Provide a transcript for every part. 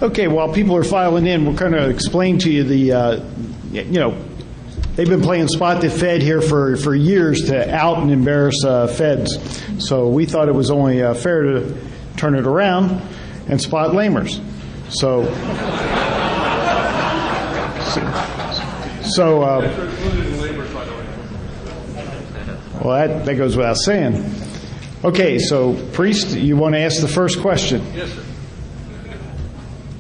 Okay, while people are filing in, we're going to explain to you they've been playing Spot the Fed here for years to out and embarrass feds. So we thought it was only fair to turn it around and spot lamers. Well, that goes without saying. Okay, so Priest, you want to ask the first question? Yes, sir.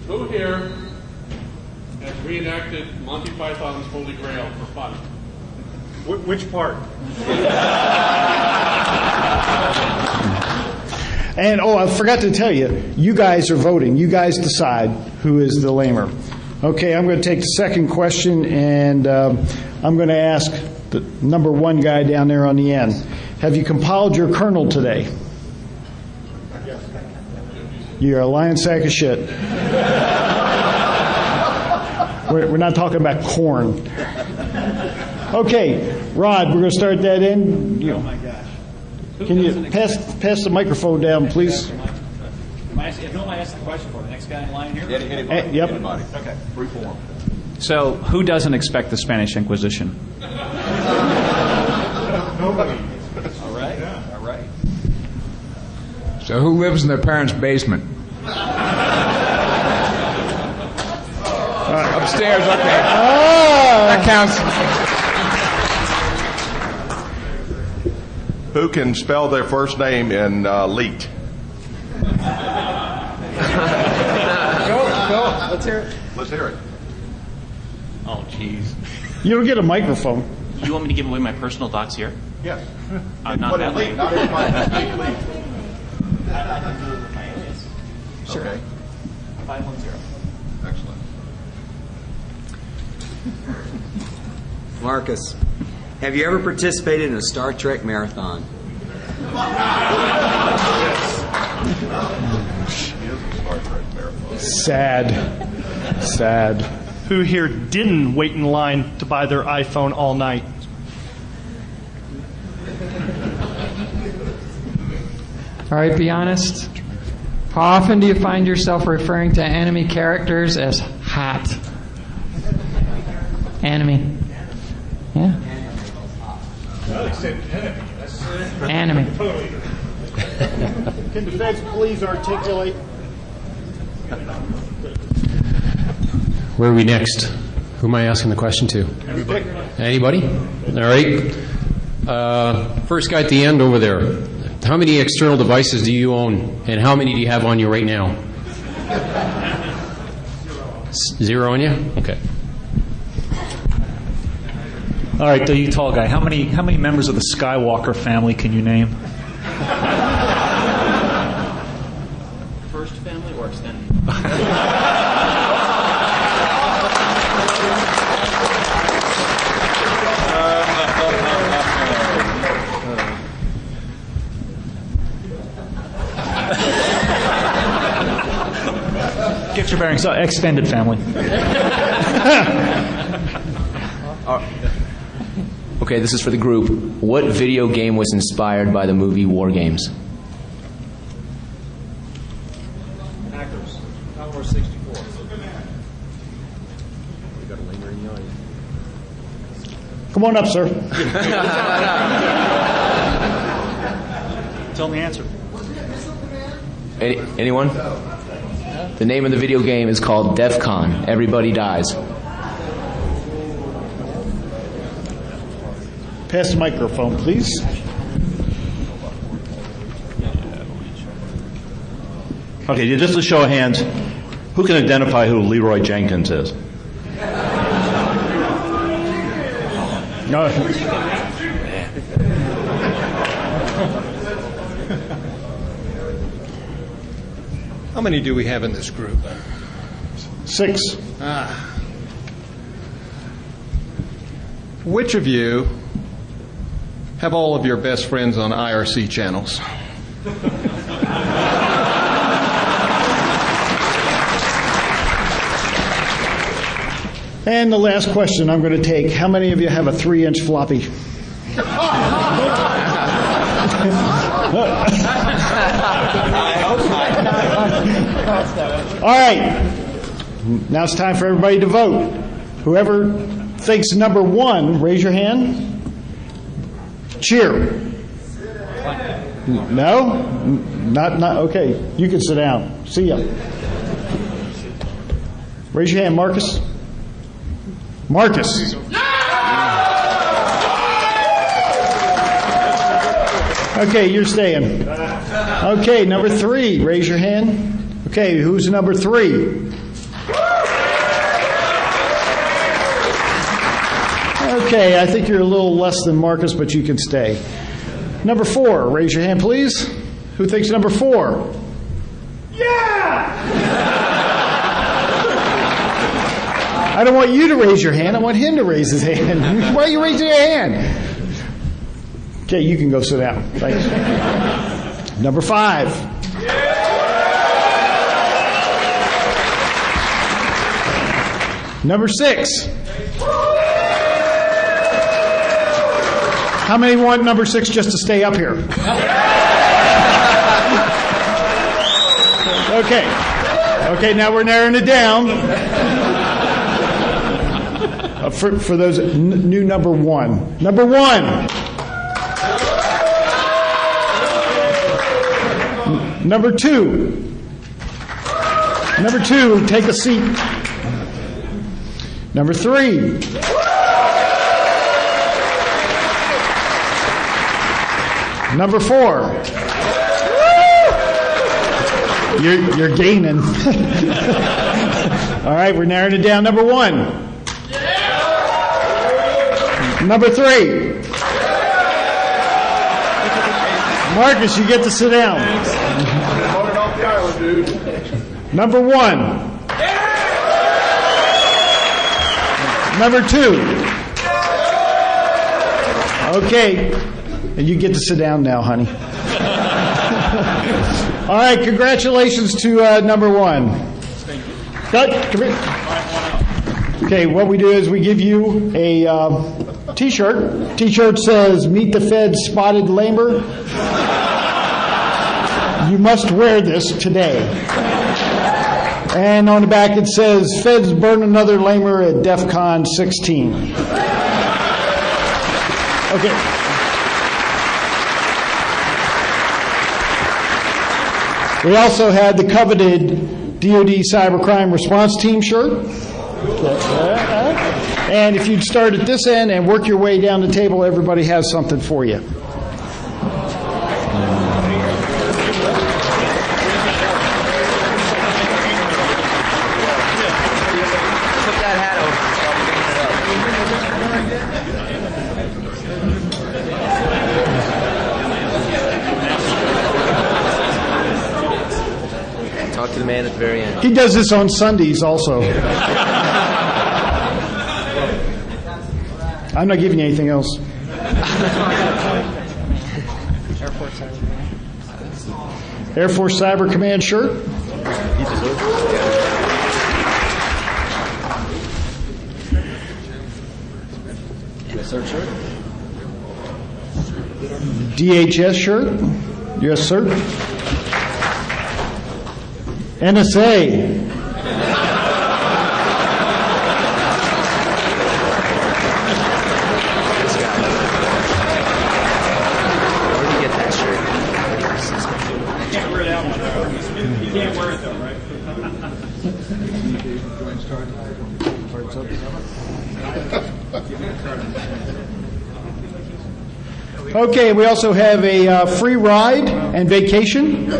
Who here has reenacted Monty Python's Holy Grail for fun? Which part? And, I forgot to tell you, you guys are voting. You guys decide who is the lamer. Okay, I'm going to take the second question, and I'm going to ask the number one guy down there on the end. Have you compiled your kernel today? Yes. You're a lying sack of shit. We're not talking about corn. Okay, Rod, we're going to start that in. Oh my gosh. Can you pass the microphone down, please? Who am I asking the question for? The next guy in line here? Anybody. Yep. Anybody. Okay. Free form. So, who doesn't expect the Spanish Inquisition? Nobody. All right. Yeah. All right. So who lives in their parents' basement? Upstairs, okay. That counts. Who can spell their first name in leet? Go. Let's hear it. Let's hear it. Oh, jeez. You don't get a microphone. You want me to give away my personal thoughts here? Yes. I'm not But that in leet, late. not everybody. Leet. Sure. Okay. 510. Excellent. Marcus, have you ever participated in a Star Trek marathon? Sad. Who here didn't wait in line to buy their iPhone all night? All right, be honest. How often do you find yourself referring to enemy characters as hot? Enemy. Yeah. Enemy. Can the feds please articulate? Where are we next? Who am I asking the question to? Anybody? All right. First guy at the end over there. How many external devices do you own, and how many do you have on you right now? 0 on you? Okay. All right, the you tall guy. How many members of the Skywalker family can you name? First family or extended? Get your bearings. Extended family. Okay, this is for the group. What video game was inspired by the movie War Games? Actors. Commodore 64. Come on up, sir. Tell me the answer. Anyone? The name of the video game is called DEF CON. Everybody dies. Pass the microphone, please. Okay, just a show of hands. Who can identify who Leroy Jenkins is? No. How many do we have in this group? 6. Which of you have all of your best friends on IRC channels? And the last question I'm going to take. How many of you have a 3-inch floppy? All right. Now it's time for everybody to vote. Whoever thinks number 1, raise your hand. Cheer. No? Not okay. You can sit down. See ya. Raise your hand, Marcus. Marcus. Okay, you're staying. Okay, number 3, raise your hand. Okay, who's number 3? Okay, I think you're a little less than Marcus, but you can stay. Number 4, raise your hand, please. Who thinks number 4? Yeah! I don't want you to raise your hand. I want him to raise his hand. Why are you raising your hand? Okay, you can go sit down. Thanks. Number 5. Number 6. How many want number 6 just to stay up here? Okay, now we're narrowing it down. For those new number 1. Number 1. Number 2. Number 2, take a seat. Number 3. Number 4. You're gaining. All right, we're narrowing it down. Number 1. Number 3. Marcus, you get to sit down. Number 1. Number 2. Okay, and you get to sit down now, honey. All right, congratulations to number 1. Come here. Okay, what we do is we give you a T-shirt. T-shirt says, "Meet the Feds Spotted Lamer." You must wear this today. And on the back it says, "Feds burn another lamer at DEF CON 16. Okay. We also had the coveted DoD Cybercrime Response Team shirt. And if you'd start at this end and work your way down the table, everybody has something for you. Talk to the man at the very end. He does this on Sundays also. I'm not giving you anything else. Air Force Cyber Command shirt. DHS shirt. Yes, sir. NSA. Okay, we also have a free ride and vacation.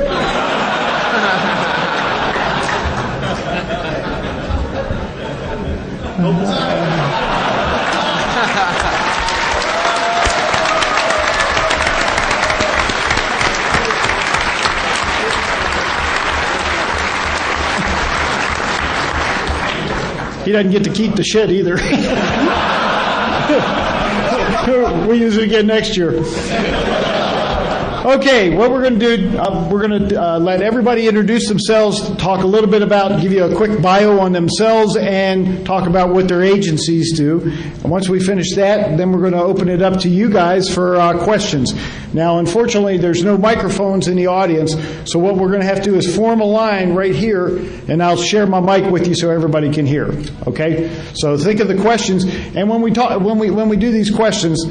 He doesn't get to keep the shit either. We use it again next year. Okay, what we're going to do, we're going to let everybody introduce themselves, talk a little bit about, give you a quick bio on themselves, and talk about what their agencies do. And once we finish that, then we're going to open it up to you guys for questions. Now, unfortunately, there's no microphones in the audience, so what we're going to have to do is form a line right here, and I'll share my mic with you so everybody can hear. Okay? So think of the questions, and when we do these questions,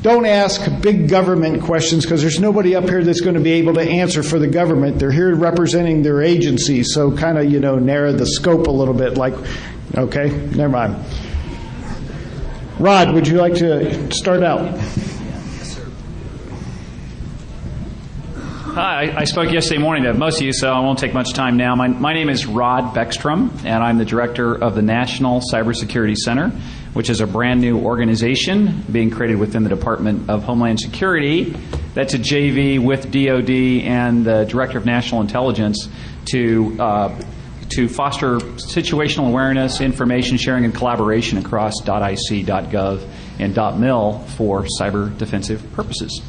don't ask big government questions because there's nobody up here that's going to be able to answer for the government. They're here representing their agencies, so kind of, narrow the scope a little bit. Okay, never mind. Rod, would you like to start out? Hi, I spoke yesterday morning to most of you, so I won't take much time now. My name is Rod Beckstrom, and I'm the director of the National Cybersecurity Center, which is a brand new organization being created within the Department of Homeland Security. That's a JV with DoD and the Director of National Intelligence to foster situational awareness, information sharing, and collaboration across .ic, .gov, and .mil for cyber defensive purposes.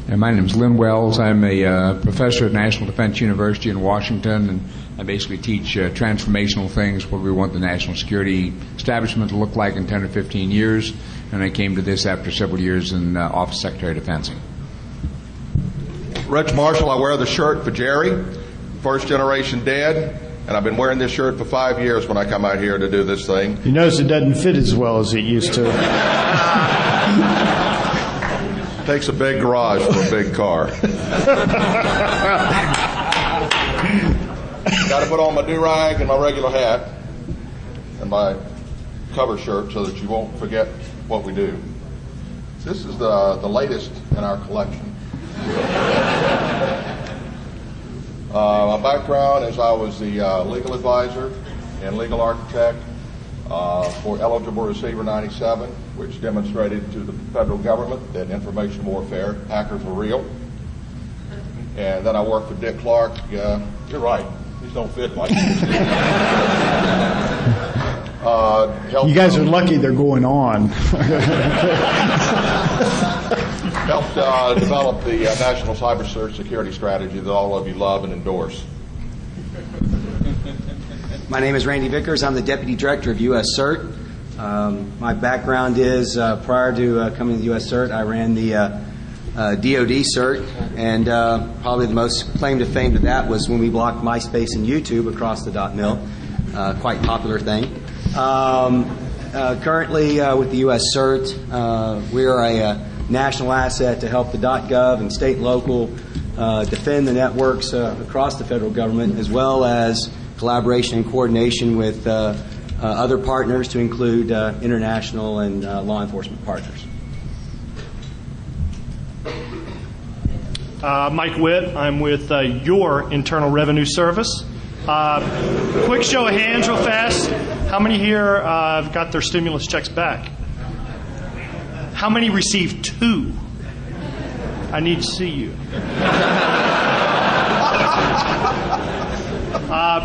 And my name is Lynn Wells. I'm a professor at National Defense University in Washington, and I basically teach transformational things, what we want the national security establishment to look like in 10 or 15 years. And I came to this after several years in Office Secretary of Defense. Rich Marshall, I wear the shirt for Jerry, first generation dead, and I've been wearing this shirt for 5 years when I come out here to do this thing. You notice it doesn't fit as well as it used to. Takes a big garage for a big car. Got to put on my do-rag and my regular hat and my cover shirt so that you won't forget what we do. This is the latest in our collection. My background is I was the legal advisor and legal architect for Eligible Receiver 97, which demonstrated to the federal government that information warfare, hackers are real. And then I worked for Dick Clark. You're right. These don't fit like this. You guys are lucky they're going on. Helped develop the National Cyber Security Strategy that all of you love and endorse. My name is Randy Vickers. I'm the Deputy Director of U.S. CERT. My background is, prior to coming to the U.S. CERT, I ran the DoD CERT, and probably the most claim to fame to that was when we blocked MySpace and YouTube across the .mil. Quite popular thing. Currently with the U.S. CERT, we are a national asset to help the .gov and state and local defend the networks across the federal government, as well as collaboration and coordination with other partners to include international and law enforcement partners. Mike Witt. I'm with your Internal Revenue Service. Quick show of hands real fast. How many here have got their stimulus checks back? How many received 2? I need to see you.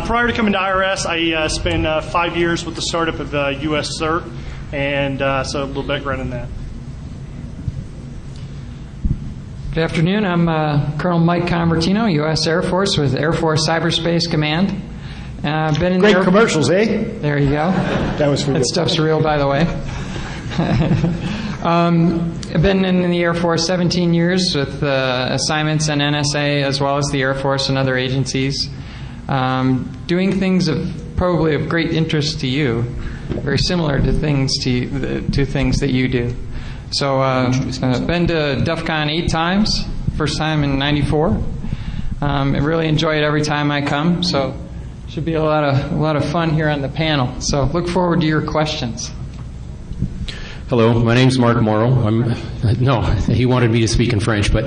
Prior to coming to IRS, I spent 5 years with the startup of U.S. CERT, and so a little background in that. Good afternoon. I'm Colonel Mike Convertino, U.S. Air Force with Air Force Cyberspace Command. I've been in Great commercials, eh? There you go. That was for That real. stuff's real, by the way. I've been in the Air Force 17 years with assignments in NSA as well as the Air Force and other agencies, doing things probably of great interest to you, very similar to things to things that you do. So I've been to DEF CON 8 times, first time in '94. I really enjoy it every time I come, so should be a lot of fun here on the panel. So look forward to your questions. Hello, my name's Mark Morrow. No, he wanted me to speak in French, but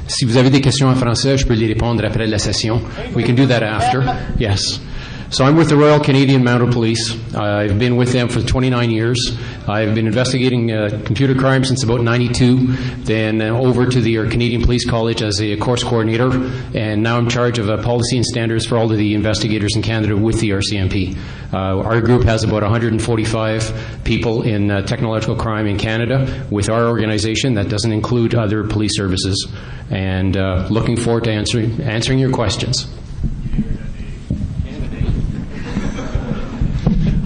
si vous avez des questions en français, je peux les répondre après la session. We can do that after. Yes. So I'm with the Royal Canadian Mounted Police. I've been with them for 29 years. I've been investigating computer crime since about 92, then over to the Canadian Police College as a course coordinator, and now I'm in charge of policy and standards for all of the investigators in Canada with the RCMP. Our group has about 145 people in technological crime in Canada with our organization. That doesn't include other police services. And looking forward to answering your questions.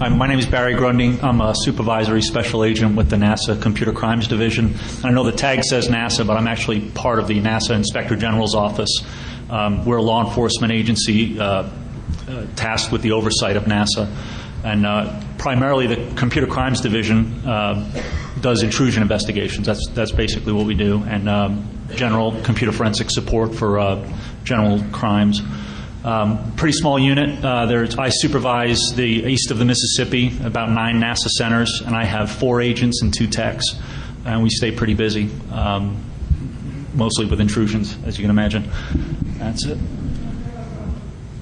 My name is Barry Grunding. I'm a supervisory special agent with the NASA Computer Crimes Division. I know the tag says NASA, but I'm actually part of the NASA Inspector General's office. We're a law enforcement agency tasked with the oversight of NASA. And primarily the Computer Crimes Division does intrusion investigations. That's basically what we do. And general computer forensic support for general crimes. Pretty small unit. I supervise the east of the Mississippi, about 9 NASA centers, and I have 4 agents and 2 techs, and we stay pretty busy, mostly with intrusions, as you can imagine. That's it.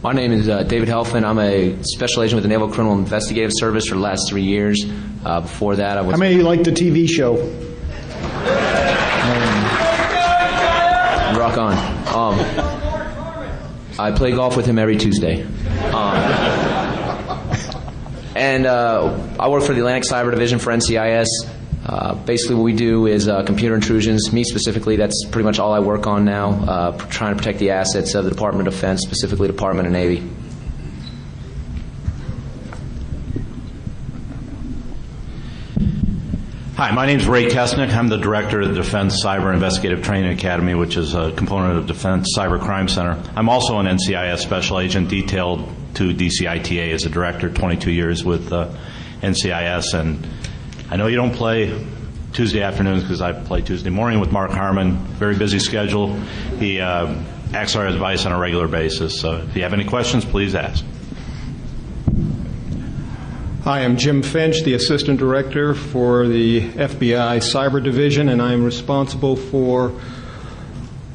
My name is David Helfand. I'm a special agent with the Naval Criminal Investigative Service for the last 3 years. Before that, I was... How many of you like the TV show? Rock on. I play golf with him every Tuesday. And I work for the Atlantic Cyber Division for NCIS. Basically what we do is computer intrusions. Me specifically, that's pretty much all I work on now, trying to protect the assets of the Department of Defense, specifically Department of Navy. Hi, my name is Ray Kesnick. I'm the director of the Defense Cyber Investigative Training Academy, which is a component of Defense Cyber Crime Center. I'm also an NCIS special agent detailed to DCITA as a director, 22 years with NCIS. And I know you don't play Tuesday afternoons because I play Tuesday morning with Mark Harmon. Very busy schedule. He asks our advice on a regular basis. So if you have any questions, please ask. Hi, I'm Jim Finch, the Assistant Director for the FBI Cyber Division, and I'm responsible for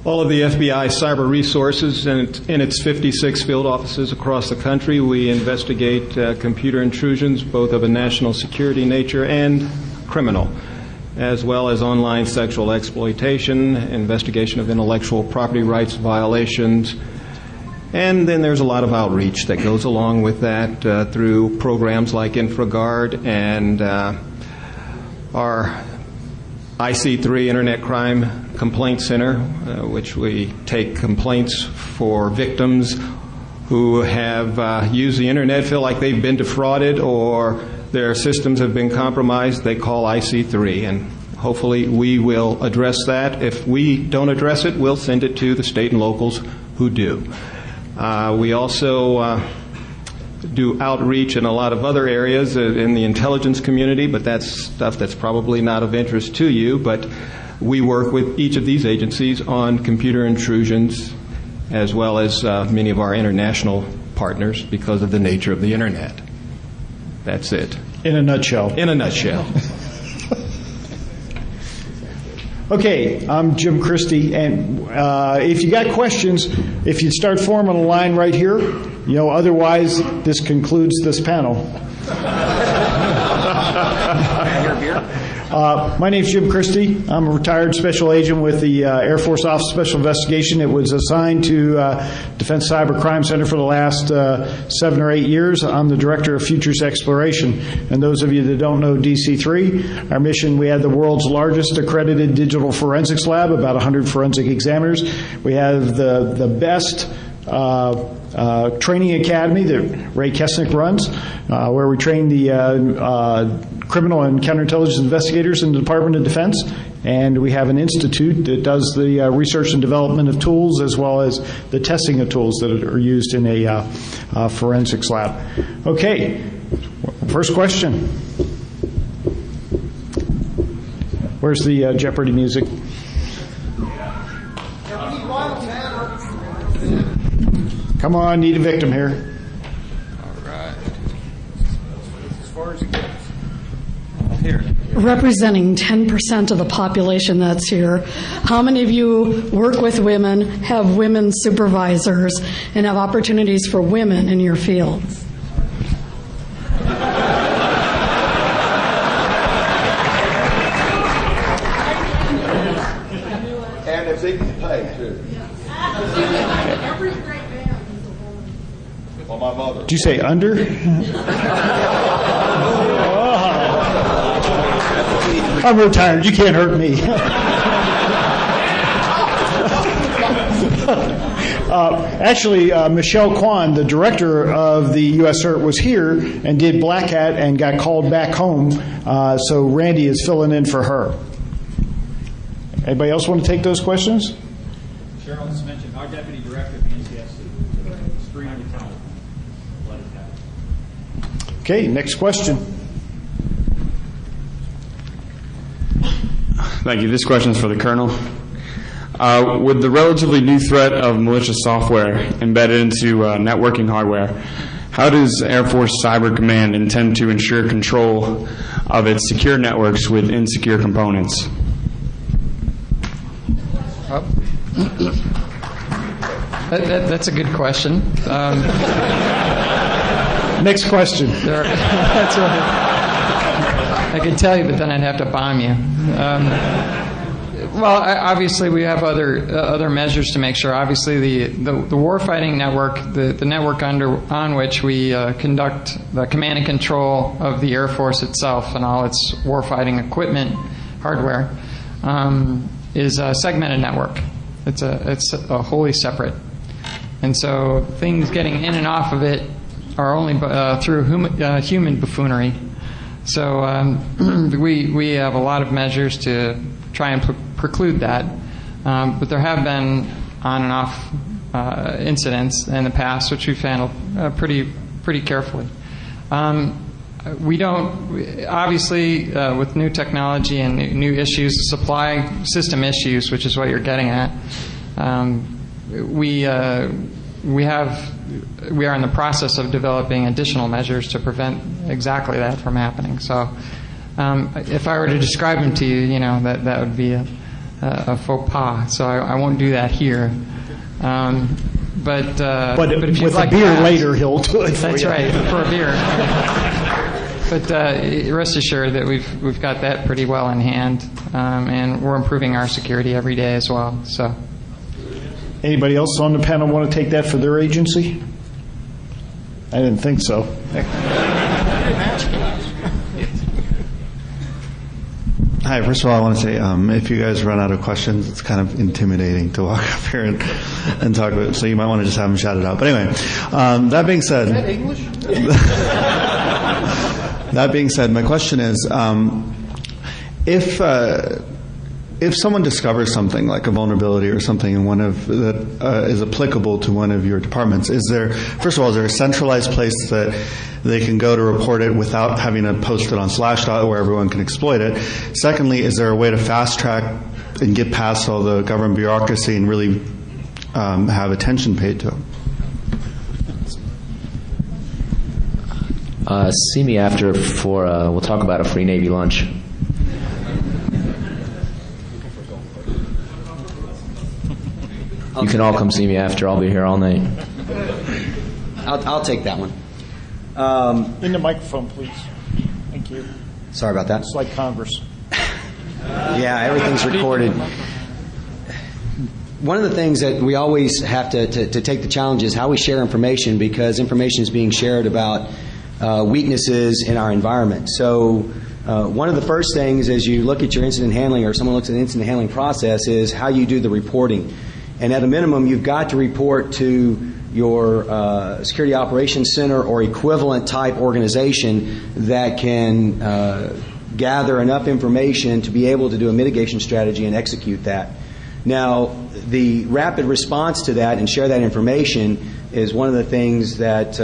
all of the FBI cyber resources in its 56 field offices across the country. We investigate computer intrusions, both of a national security nature and criminal, as well as online sexual exploitation, investigation of intellectual property rights violations. And then there's a lot of outreach that goes along with that through programs like InfraGuard and our IC3 Internet Crime Complaint Center, which we take complaints for victims who have used the Internet, feel like they've been defrauded or their systems have been compromised. They call IC3, and hopefully we will address that. If we don't address it, we'll send it to the state and locals who do. We also do outreach in a lot of other areas in the intelligence community, but that's stuff that's probably not of interest to you. But we work with each of these agencies on computer intrusions, as well as many of our international partners because of the nature of the Internet. That's it. In a nutshell. In a nutshell. Okay, I'm Jim Christie, and if you got questions, if you'd start forming a line right here, otherwise this concludes this panel. My name's Jim Christie. I'm a retired special agent with the Air Force Office of Special Investigation. It was assigned to Defense Cyber Crime Center for the last 7 or 8 years. I'm the director of Futures Exploration. And those of you that don't know DC3, our mission, we have the world's largest accredited digital forensics lab, about 100 forensic examiners. We have the best training academy that Ray Kesnick runs, where we train the criminal and counterintelligence investigators in the Department of Defense. And we have an institute that does the research and development of tools as well as the testing of tools that are used in a forensics lab. Okay, first question. Where's the Jeopardy music? Come on, need a victim here. All right. As far as it goes. Here. Representing 10% of the population that's here, how many of you work with women, have women supervisors, and have opportunities for women in your field? Hey, too. Every great band is a woman. Well, my mother. Did you say under? I'm retired. You can't hurt me. Actually, Michelle Kwan, the director of the U.S. CERT, was here and did Black Hat and got called back home. So Randy is filling in for her. Anybody else want to take those questions? Cheryl just mentioned our deputy director of the NCSC. Extremely talented. Let it happen. Okay, next question. Thank you. This question is for the Colonel. With the relatively new threat of malicious software embedded into networking hardware, how does Air Force Cyber Command intend to ensure control of its secure networks with insecure components? That's a good question. Next question. That's right. I could tell you, but then I'd have to bomb you. Well, obviously, we have other measures to make sure. Obviously, the warfighting network, the network on which we conduct the command and control of the Air Force itself and all its warfighting equipment, hardware, is a segmented network. It's a wholly separate, and so things getting in and off of it are only through human buffoonery. So we have a lot of measures to try and preclude that, but there have been on and off incidents in the past which we've handled pretty carefully. We don't, obviously, with new technology and new issues, supply system issues, which is what you're getting at. We are in the process of developing additional measures to prevent exactly that from happening. So, if I were to describe them to you, that would be a faux pas. So I won't do that here. But if you'd with like a beer to ask, later, he'll do it. For that's you. right, for a beer. But rest assured that we've got that pretty well in hand, and we're improving our security every day as well. So. Anybody else on the panel want to take that for their agency? I didn't think so. Hi, first of all, I want to say if you guys run out of questions, it's kind of intimidating to walk up here and talk about it, so you might want to just have them shout it out. But anyway, that being said... Is that English? That being said, my question is, if someone discovers something like a vulnerability or something in one of that is applicable to one of your departments, is there a centralized place that they can go to report it without having to post it on Slashdot where everyone can exploit it? Secondly, is there a way to fast track and get past all the government bureaucracy and really have attention paid to them? See me after for we'll talk about a free Navy lunch. You can all come see me after. I'll be here all night. I'll take that one. In the microphone, please. Thank you. Sorry about that. It's like Congress. Yeah, everything's recorded. One of the things that we always have to take the challenge is how we share information, because information is being shared about weaknesses in our environment. So one of the first things as you look at your incident handling, or someone looks at the incident handling process, is how you do the reporting. And at a minimum, you've got to report to your Security Operations Center or equivalent type organization that can gather enough information to be able to do a mitigation strategy and execute that. Now, the rapid response to that and share that information is one of the things that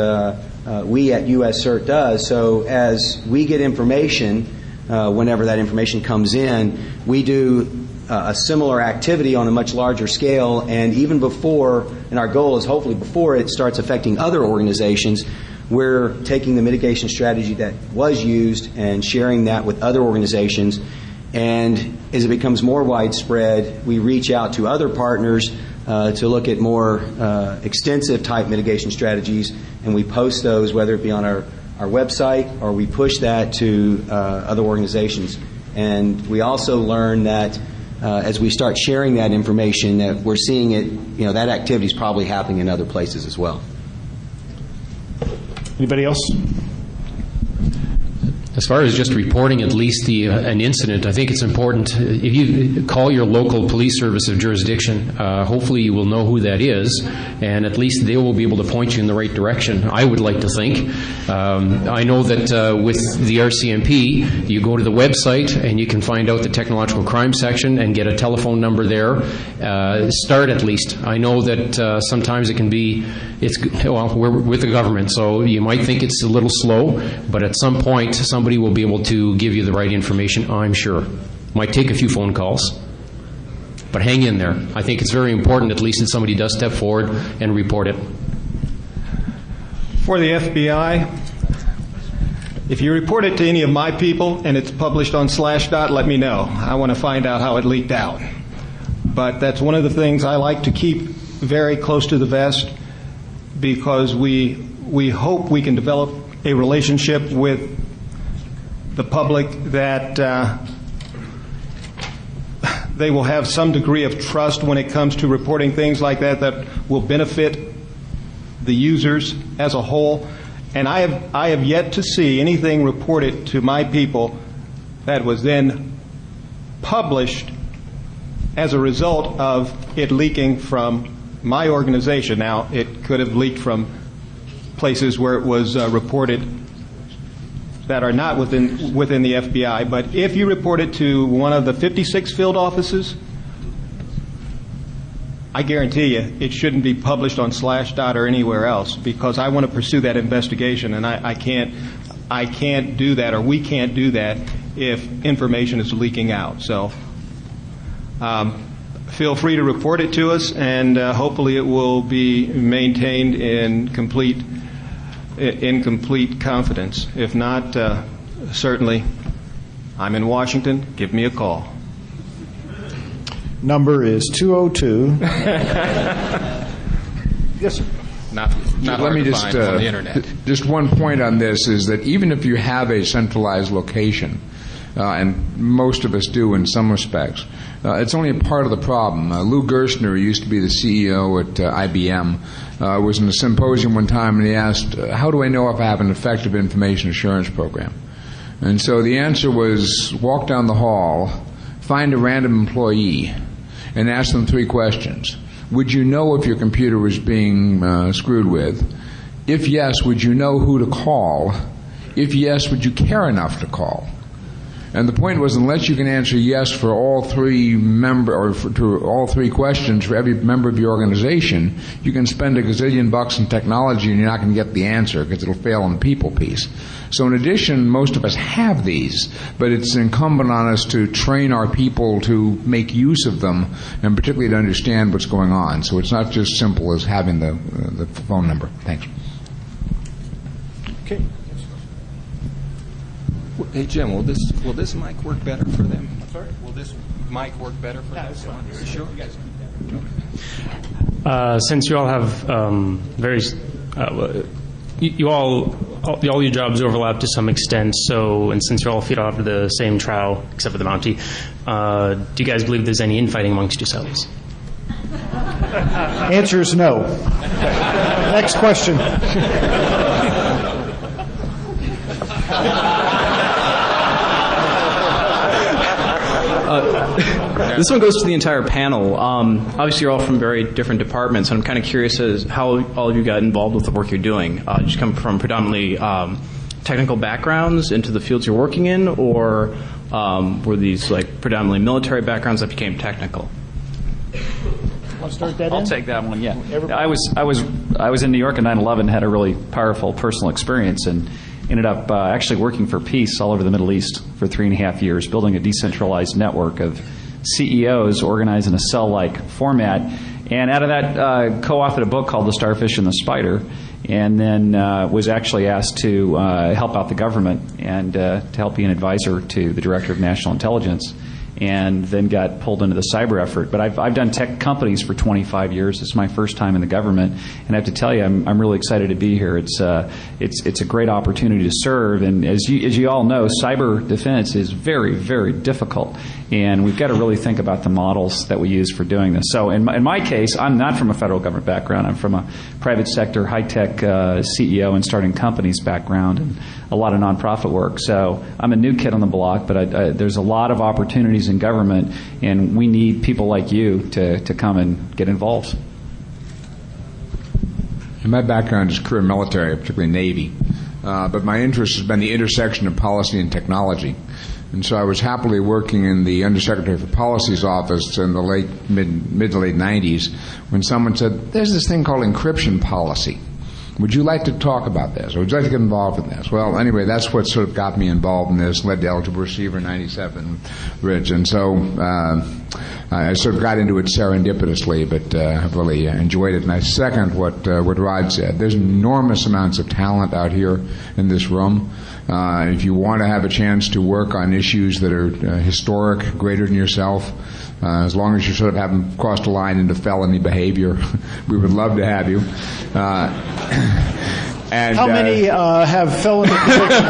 we at U.S. CERT does. So as we get information, whenever that information comes in, we do a similar activity on a much larger scale, and even before, and our goal is hopefully before it starts affecting other organizations, we're taking the mitigation strategy that was used and sharing that with other organizations. And as it becomes more widespread, we reach out to other partners to look at more extensive type mitigation strategies, and we post those, whether it be on our website or we push that to other organizations. And we also learn that as we start sharing that information, that we're seeing it, that activity is probably happening in other places as well. Anybody else? As far as just reporting at least an incident, I think it's important. If you call your local police service of jurisdiction, hopefully you will know who that is, and at least they will be able to point you in the right direction, I would like to think. I know that with the RCMP, you go to the website and you can find out the technological crime section and get a telephone number there. Start at least. I know that sometimes it can be, we're with the government, so you might think it's a little slow, but at some point somebody will be able to give you the right information, I'm sure. Might take a few phone calls, but hang in there. I think it's very important at least that somebody does step forward and report it. For the FBI, if you report it to any of my people and it's published on Slashdot, let me know. I want to find out how it leaked out. But that's one of the things I like to keep very close to the vest, because we hope we can develop a relationship with the public that they will have some degree of trust when it comes to reporting things like that will benefit the users as a whole. And I have yet to see anything reported to my people that was then published as a result of it leaking from my organization. Now, it could have leaked from places where it was reported that are not within the FBI. But if you report it to one of the 56 field offices, I guarantee you it shouldn't be published on Slashdot or anywhere else, because I want to pursue that investigation, and I can't do that, or we can't do that if information is leaking out. So feel free to report it to us, and hopefully it will be maintained in complete confidence. If not, certainly, I'm in Washington. Give me a call. Number is 202. Yes, sir. Not let me just on the internet. Just one point on this is that even if you have a centralized location, and most of us do in some respects, it's only a part of the problem. Lou Gerstner, who used to be the CEO at IBM, was in a symposium one time, and he asked, how do I know if I have an effective information assurance program? And so the answer was, walk down the hall, find a random employee, and ask them 3 questions. Would you know if your computer was being screwed with? If yes, would you know who to call? If yes, would you care enough to call? And the point was, unless you can answer yes for all 3 to all 3 questions for every member of your organization, you can spend a gazillion bucks in technology and you're not going to get the answer, because it'll fail on the people piece. So in addition, most of us have these, but it's incumbent on us to train our people to make use of them, and particularly to understand what's going on. So it's not just simple as having the phone number. Thanks. Okay. Hey, Jim, will this mic work better for them? Sorry? Will this mic work better for them? Sure. Since you all have all your jobs overlap to some extent, and since you all feed off of the same trowel, except for the Mountie, do you guys believe there's any infighting amongst yourselves? Answer is no. Next question. This one goes to the entire panel. Obviously, you're all from very different departments, and I'm kind of curious as how all of you got involved with the work you're doing. Did you come from predominantly technical backgrounds into the fields you're working in, or were these like predominantly military backgrounds that became technical? Want to start that? I'll take that one. Yeah, I was in New York in 9/11, had a really powerful personal experience, and ended up actually working for peace all over the Middle East for 3.5 years, building a decentralized network of CEOs organized in a cell-like format. And out of that, co-authored a book called The Starfish and the Spider, and then was actually asked to help out the government and to help be an advisor to the Director of National Intelligence. and then got pulled into the cyber effort. But I've done tech companies for 25 years. It's my first time in the government, and I have to tell you, I'm really excited to be here. It's a great opportunity to serve, and as you all know, cyber defense is very, very difficult, and we've got to really think about the models that we use for doing this. So in my case, I'm not from a federal government background. I'm from a private sector, high-tech CEO and starting companies background, and a lot of nonprofit work. So I'm a new kid on the block, but there's a lot of opportunities in government, and we need people like you to come and get involved. And my background is career military, particularly Navy, but my interest has been the intersection of policy and technology. And so I was happily working in the Undersecretary for Policy's office in the mid to late 90s when someone said, there's this thing called encryption policy. Would you like to talk about this, or would you like to get involved in this? Well, anyway, that's what sort of got me involved in this, led to Eligible Receiver 97, Rich. And so I sort of got into it serendipitously, but I've really enjoyed it. And I second what Rod said. There's enormous amounts of talent out here in this room. If you want to have a chance to work on issues that are historic, greater than yourself, as long as you sort of haven't crossed a line into felony behavior, we would love to have you. And, how many have felony convictions?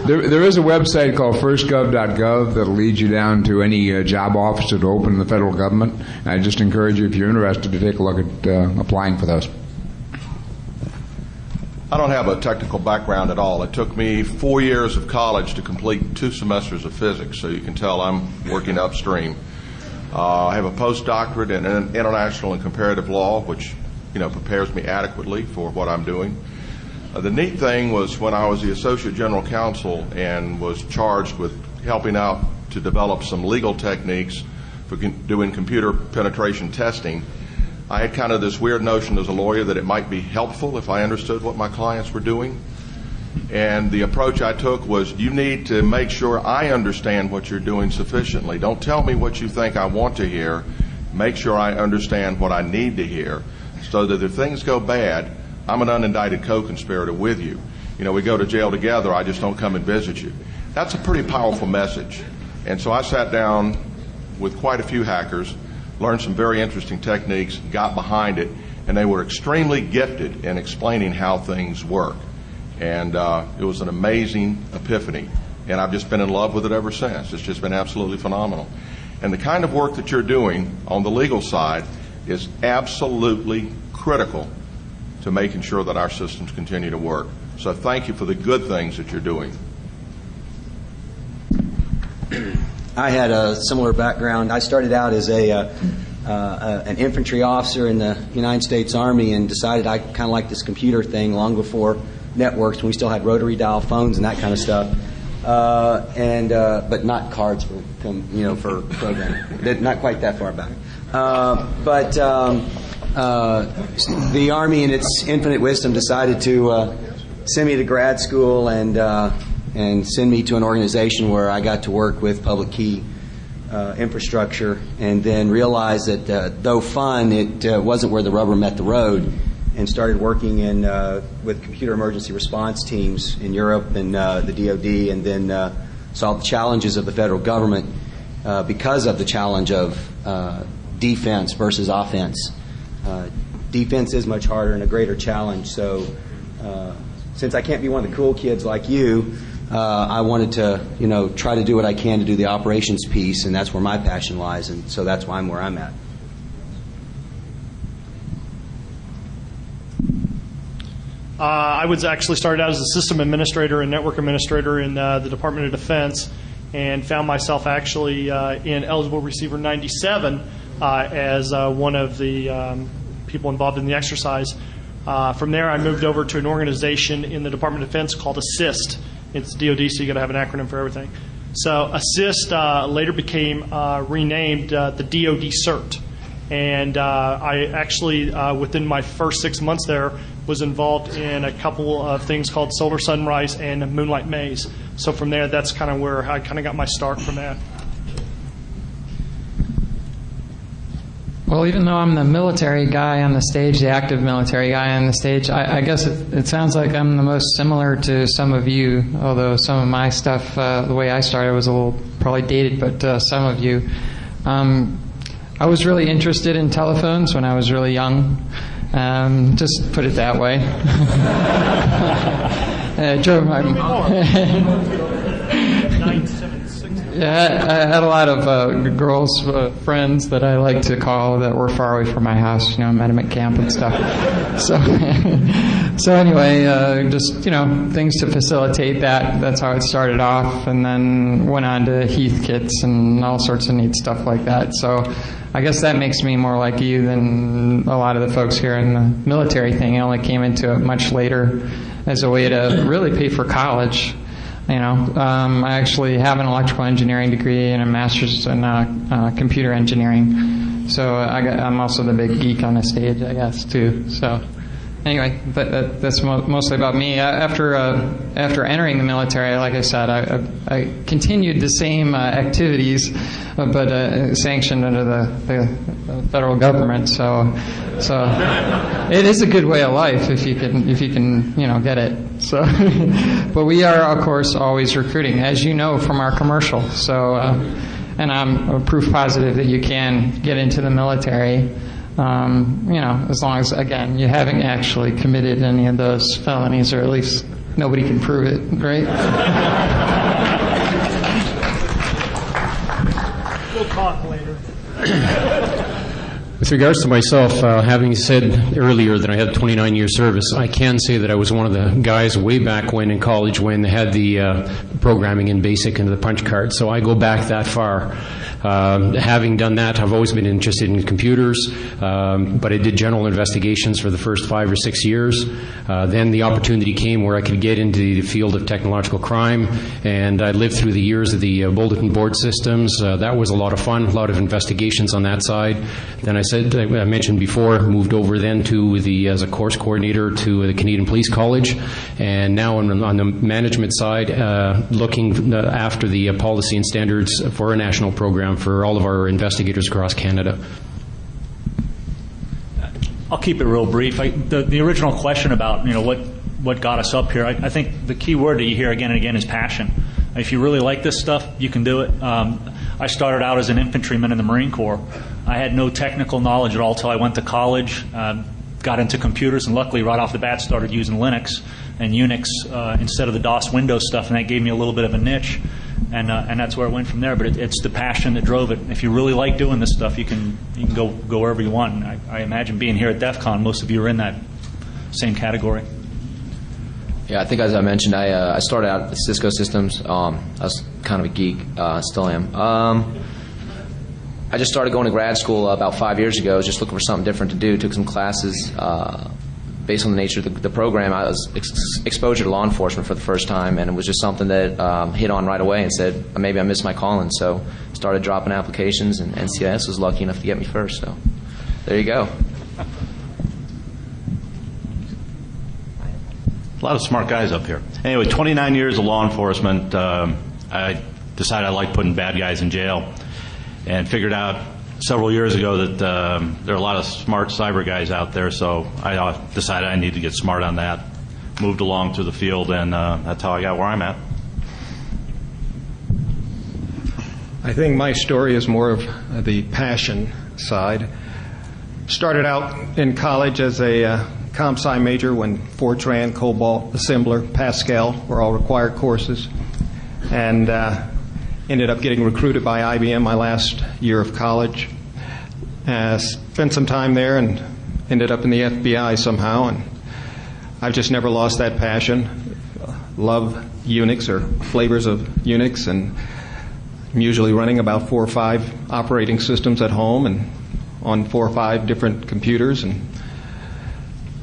There is a website called firstgov.gov that'll lead you down to any job office that open in the federal government. I just encourage you, if you're interested, to take a look at applying for those. I don't have a technical background at all. It took me 4 years of college to complete 2 semesters of physics, so you can tell I'm working upstream. I have a postdoctorate in international and comparative law, which prepares me adequately for what I'm doing. The neat thing was when I was the Associate General Counsel and was charged with helping out to develop some legal techniques for doing computer penetration testing, I had kind of this weird notion as a lawyer that it might be helpful if I understood what my clients were doing. And the approach I took was, you need to make sure I understand what you're doing sufficiently. Don't tell me what you think I want to hear. Make sure I understand what I need to hear, so that if things go bad, I'm an unindicted co-conspirator with you. We go to jail together, I just don't come and visit you. That's a pretty powerful message. And so I sat down with quite a few hackers, learned some very interesting techniques, got behind it, and they were extremely gifted in explaining how things work. And it was an amazing epiphany, and I've just been in love with it ever since. It's just been absolutely phenomenal. And the kind of work that you're doing on the legal side is absolutely critical to making sure that our systems continue to work. So thank you for the good things that you're doing. I had a similar background. I started out as an infantry officer in the United States Army and decided I kind of liked this computer thing long before networks, when we still had rotary dial phones and that kind of stuff, but not cards for programming. Not quite that far back. But the Army, in its infinite wisdom, decided to send me to grad school and send me to an organization where I got to work with public key infrastructure, and then realized that though fun, it wasn't where the rubber met the road, and started working with computer emergency response teams in Europe and the DoD, and then saw the challenges of the federal government because of the challenge of defense versus offense. Defense is much harder and a greater challenge. So since I can't be one of the cool kids like you, I wanted to try to do what I can to do the operations piece, and that's where my passion lies, and so that's why I'm where I'm at. I was actually started out as a system administrator and network administrator in the Department of Defense, and found myself actually in Eligible Receiver 97 as one of the people involved in the exercise. From there, I moved over to an organization in the Department of Defense called ASSIST. It's DoD, so you got to have an acronym for everything. So ASSIST later became renamed the DoD CERT. And I actually, within my first 6 months there, was involved in a couple of things called Solar Sunrise and Moonlight Maze. So from there, that's kind of where I kind of got my start from that. Well, even though I'm the military guy on the stage, the active military guy on the stage, I guess it sounds like I'm the most similar to some of you, although some of my stuff, the way I started was a little probably dated, but some of you. I was really interested in telephones when I was really young. Just put it that way. I drove my... Yeah, I had a lot of girls, friends that I like to call that were far away from my house. You know, I met them at camp and stuff. So anyway, just, you know, things to facilitate that. That's how it started off, and then went on to Heath kits and all sorts of neat stuff like that. So I guess that makes me more like you than a lot of the folks here in the military thing. I only came into it much later as a way to really pay for college. You know, I actually have an electrical engineering degree and a master's in computer engineering. So I'm also the big geek on the stage, I guess, too. So anyway, that's mostly about me. After entering the military, like I said, I continued the same activities, but sanctioned under the federal government. So it is a good way of life if you can get it. So, but we are of course always recruiting, as you know from our commercial. So, and I'm proof positive that you can get into the military. As long as, again, you haven't actually committed any of those felonies, or at least nobody can prove it, right? We'll talk later. With regards to myself, having said earlier that I had 29 years service, I can say that I was one of the guys way back when in college when they had the programming in BASIC and the punch card. So I go back that far. Having done that, I've always been interested in computers, but I did general investigations for the first 5 or 6 years. Then the opportunity came where I could get into the field of technological crime, and I lived through the years of the bulletin board systems. That was a lot of fun, a lot of investigations on that side. Then I mentioned before, moved over then to as a course coordinator to the Canadian Police College, and now on the management side, looking after the policy and standards for a national program for all of our investigators across Canada. I'll keep it real brief. The original question about what got us up here, I think the key word that you hear again and again is passion. If you really like this stuff, you can do it. I started out as an infantryman in the Marine Corps. I had no technical knowledge at all until I went to college, got into computers, and luckily right off the bat started using Linux and Unix instead of the DOS Windows stuff, and that gave me a little bit of a niche, and that's where it went from there. But it's the passion that drove it. If you really like doing this stuff, you can go wherever you want. And I imagine being here at DEF CON, most of you are in that same category. Yeah, I think as I mentioned, I started out at Cisco Systems. I was kind of a geek, still am. I just started going to grad school about 5 years ago. I was just looking for something different to do. Took some classes. Based on the nature of the program, I was exposure to law enforcement for the first time, and it was just something that hit on right away and said, maybe I missed my calling. So started dropping applications, and NCIS was lucky enough to get me first. So there you go. A lot of smart guys up here. Anyway, 29 years of law enforcement. I decided I liked putting bad guys in jail, and figured out several years ago that there are a lot of smart cyber guys out there, so I decided I need to get smart on that. Moved along through the field, and that's how I got where I'm at. I think my story is more of the passion side. Started out in college as a comp sci major when Fortran, Cobalt, Assembler, Pascal were all required courses, and ended up getting recruited by IBM my last year of college. Spent some time there and ended up in the FBI somehow, and I've just never lost that passion. Love Unix, or flavors of Unix, and I'm usually running about 4 or 5 operating systems at home and on 4 or 5 different computers, and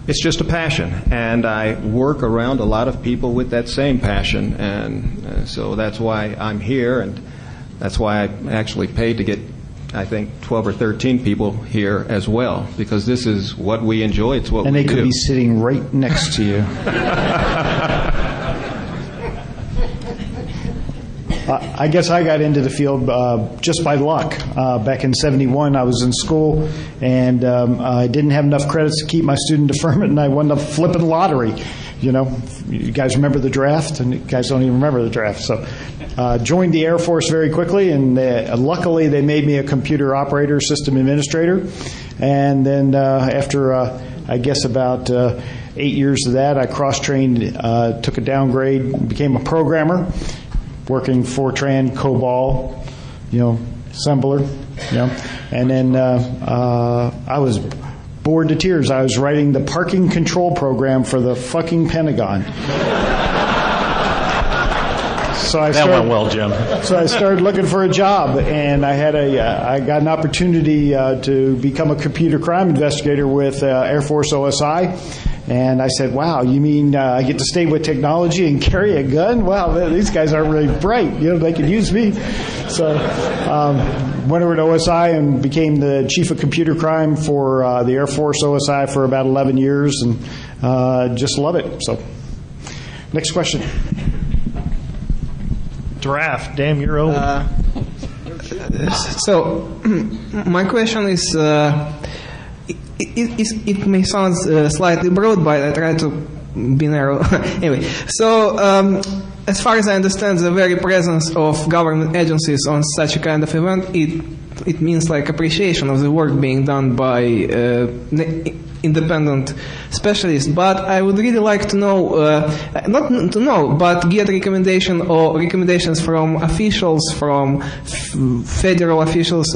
it's just a passion, and I work around a lot of people with that same passion, and so that's why I'm here, and that's why I actually paid to get, I think, 12 or 13 people here as well, because this is what we enjoy. It's what we do. And they could be sitting right next to you. I guess I got into the field just by luck. Back in '71, I was in school, and I didn't have enough credits to keep my student deferment, and I wound up flipping the lottery. You guys remember the draft, and you guys don't even remember the draft. So joined the Air Force very quickly, and luckily they made me a computer operator, system administrator. And then after, I guess, about 8 years of that, I cross-trained, took a downgrade, became a programmer, working Fortran, COBOL, assembler, And then I was bored to tears. I was writing the parking control program for the fucking Pentagon. That went well, Jim. So I started looking for a job, and I got an opportunity to become a computer crime investigator with Air Force OSI. And I said, wow, you mean I get to stay with technology and carry a gun? Wow, these guys aren't really bright. They could use me. So went over to OSI and became the chief of computer crime for the Air Force OSI for about 11 years, and just love it. So next question. Draft. Damn, you're old. So my question is, it may sound slightly broad, but I try to be narrow. Anyway, so as far as I understand, the very presence of government agencies on such a kind of event, it means like appreciation of the work being done by independent specialists. But I would really like to know, not to know, but get recommendations from officials, from federal officials,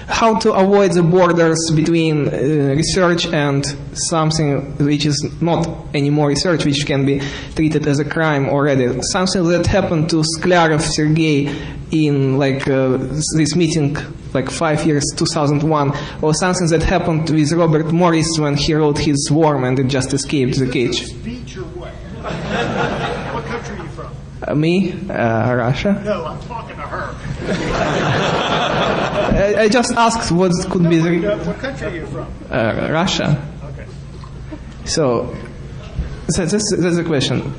how to avoid the borders between research and something which is not anymore research, which can be treated as a crime already. Something that happened to Sklarov Sergei in this meeting 5 years, 2001, or something that happened with Robert Morris when he wrote his Swarm and it just escaped the cage. Speech or what? What country are you from? Me? Russia. No, I'm talking to her. I just asked what could be the... What country are you from? Russia. Okay. So that's the question.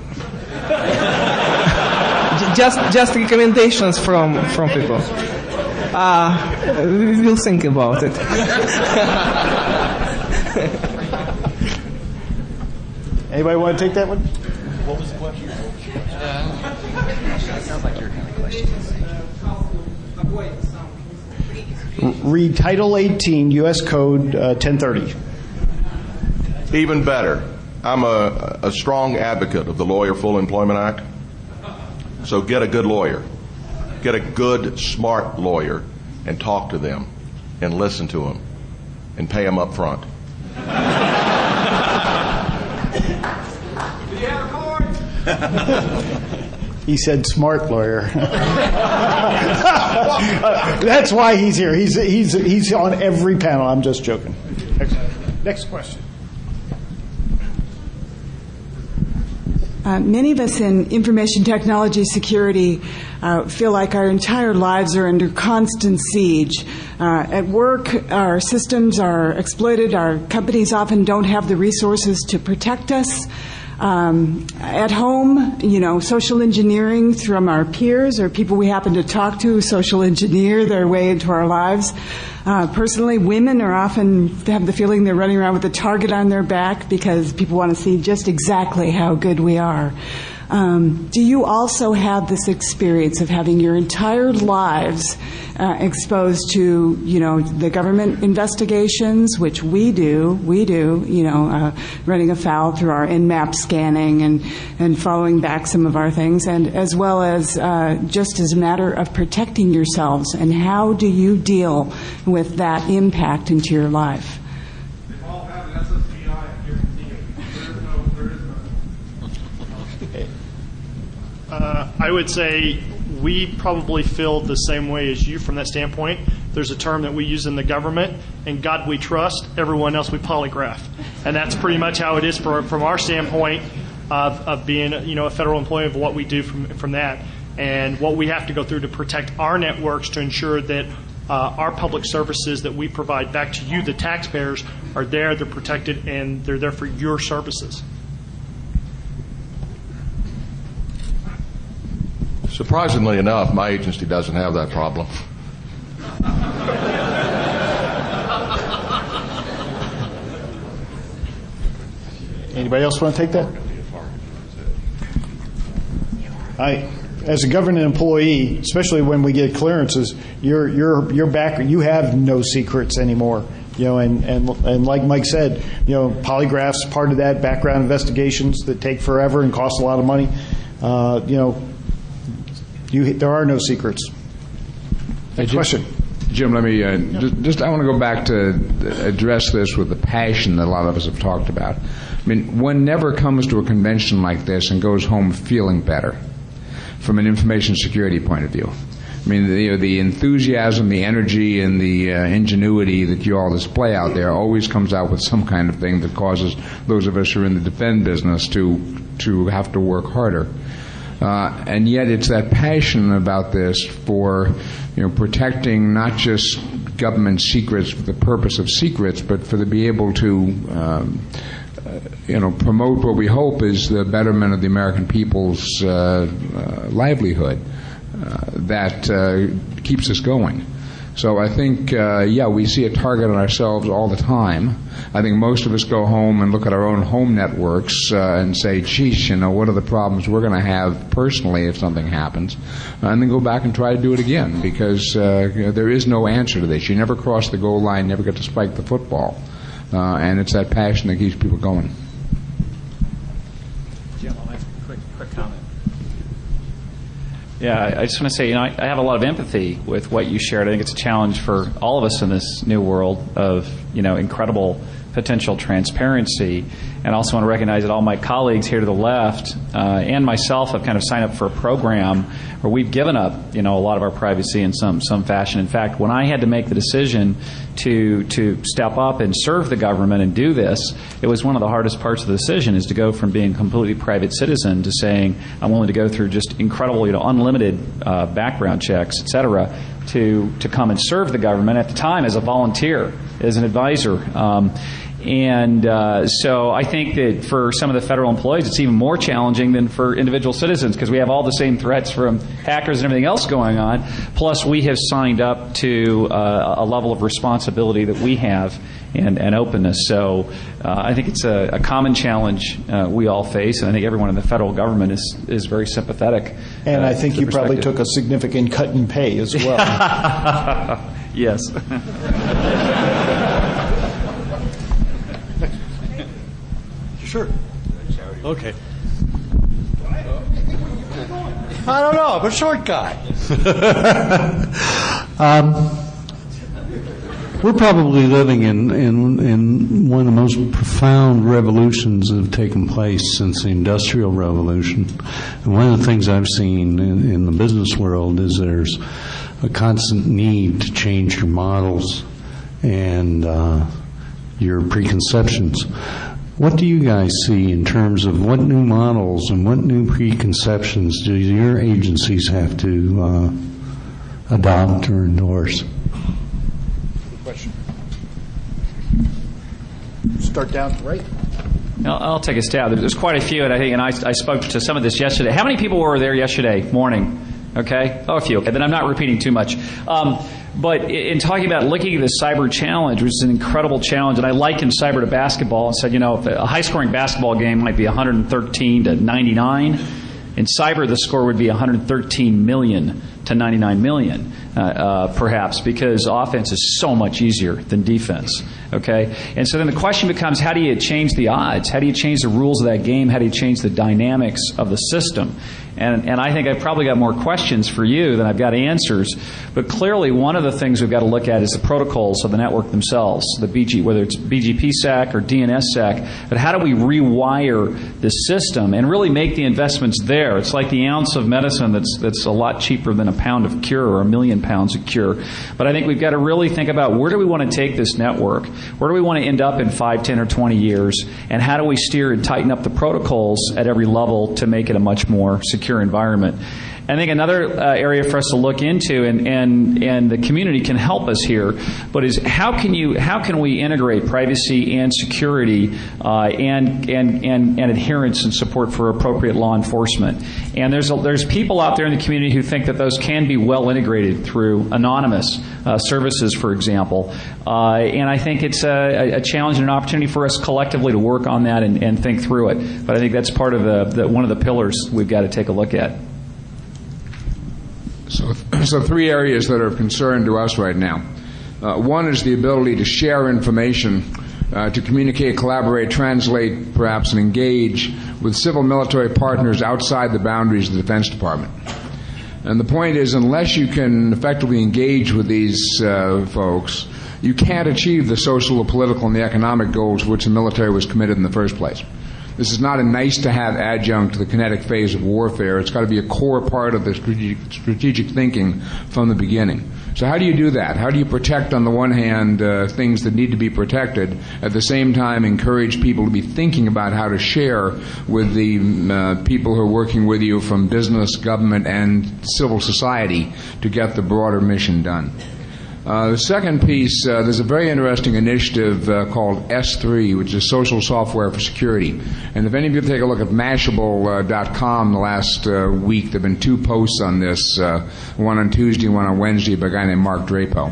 just recommendations from people. We'll think about it. Anybody want to take that one? What was the question? Sounds like your kind of question. Read Title 18, U.S. Code 1030. Even better. I'm a strong advocate of the Lawyer Full Employment Act. So get a good lawyer. Get a good, smart lawyer and talk to them and listen to them and pay them up front. He said smart lawyer. That's why he's here. He's on every panel. I'm just joking. Next question. Many of us in information technology security feel like our entire lives are under constant siege. At work, our systems are exploited. Our companies often don't have the resources to protect us. At home, social engineering from our peers or people we happen to talk to social engineer their way into our lives. Personally, women are often have the feeling they're running around with a target on their back because people want to see just exactly how good we are. Do you also have this experience of having your entire lives exposed to, the government investigations, which we do, running afoul through our Nmap scanning and following back some of our things, and as well as just as a matter of protecting yourselves, and how do you deal with that impact into your life? I would say we probably feel the same way as you from that standpoint. There's a term that we use in the government, and God we trust, everyone else we polygraph. And that's pretty much how it is from our standpoint of being a federal employee, of what we do from that, and what we have to go through to protect our networks to ensure that our public services that we provide back to you, the taxpayers, are there, they're protected, and they're there for your services. Surprisingly enough, my agency doesn't have that problem. Anybody else want to take that? As a government employee, especially when we get clearances, you're back. You have no secrets anymore. And like Mike said, polygraphs part of that, background investigations that take forever and cost a lot of money. There are no secrets. Question. Jim, let me I want to go back to address this with the passion that a lot of us have talked about. I mean, one never comes to a convention like this and goes home feeling better from an information security point of view. I mean, the enthusiasm, the energy, and the ingenuity that you all display out there always comes out with some kind of thing that causes those of us who are in the defense business to have to work harder. And yet it's that passion about this for protecting not just government secrets for the purpose of secrets, but for to be able to promote what we hope is the betterment of the American people's livelihood that keeps us going. So I think, we see a target on ourselves all the time. I think most of us go home and look at our own home networks and say, geez, what are the problems we're going to have personally if something happens? And then go back and try to do it again, because there is no answer to this. You never cross the goal line, never get to spike the football. And it's that passion that keeps people going. Jim, I'll make a quick comment. Yeah, I just want to say, I have a lot of empathy with what you shared. I think it's a challenge for all of us in this new world of, incredible potential transparency. And I also want to recognize that all my colleagues here to the left and myself have kind of signed up for a program where we've given up, a lot of our privacy in some fashion. In fact, when I had to make the decision to step up and serve the government and do this, it was one of the hardest parts of the decision, is to go from being a completely private citizen to saying I'm willing to go through just incredible, unlimited background checks, et cetera, to come and serve the government at the time as a volunteer, as an advisor. So I think that for some of the federal employees, it's even more challenging than for individual citizens, because we have all the same threats from hackers and everything else going on. Plus, we have signed up to a level of responsibility that we have and openness. So I think it's a common challenge we all face, and I think everyone in the federal government is very sympathetic. And I think you probably took a significant cut in pay as well. Yes. Sure. Okay. I don't know. I'm a short guy. We're probably living in one of the most profound revolutions that have taken place since the Industrial Revolution. And one of the things I've seen in the business world is there's a constant need to change your models and your preconceptions. What do you guys see in terms of what new models and what new preconceptions do your agencies have to adopt or endorse? Good question. Start down to right. I'll take a stab. There's quite a few, and I spoke to some of this yesterday. How many people were there yesterday morning? Okay, a few. Okay, then I'm not repeating too much. But in talking about looking at the cyber challenge, which is an incredible challenge, and I likened cyber to basketball and said, if a high-scoring basketball game might be 113 to 99, in cyber the score would be 113 million to 99 million, perhaps, because offense is so much easier than defense. Okay, and so then the question becomes, how do you change the odds? How do you change the rules of that game? How do you change the dynamics of the system? And I think I've probably got more questions for you than I've got answers. But clearly, one of the things we've got to look at is the protocols of the network themselves, whether it's BGPSec or DNSSec. But how do we rewire the system and really make the investments there? It's like the ounce of medicine that's a lot cheaper than a pound of cure or 1,000,000 pounds of cure. But I think we've got to really think about, where do we want to take this network? Where do we want to end up in 5, 10, or 20 years? And how do we steer and tighten up the protocols at every level to make it a much more secure environment? I think another area for us to look into, and the community can help us here, but is how can we integrate privacy and security and adherence and support for appropriate law enforcement? And there's people out there in the community who think that those can be well integrated through anonymous services, for example. And I think it's a challenge and an opportunity for us collectively to work on that and think through it. But I think that's part of one of the pillars we've got to take a look at. So 3 areas that are of concern to us right now. One is the ability to share information, to communicate, collaborate, translate, perhaps, and engage with civil military partners outside the boundaries of the Defense Department. And the point is, unless you can effectively engage with these folks, you can't achieve the social, the political, and the economic goals for which the military was committed in the first place. This is not a nice-to-have adjunct to the kinetic phase of warfare. It's got to be a core part of the strategic thinking from the beginning. So how do you do that? How do you protect, on the one hand, things that need to be protected, at the same time encourage people to be thinking about how to share with the people who are working with you from business, government, and civil society to get the broader mission done? The second piece, there's a very interesting initiative called S3, which is Social Software for Security. And if any of you take a look at Mashable.com the last week, there have been 2 posts on this, one on Tuesday, one on Wednesday, by a guy named Mark Drapo.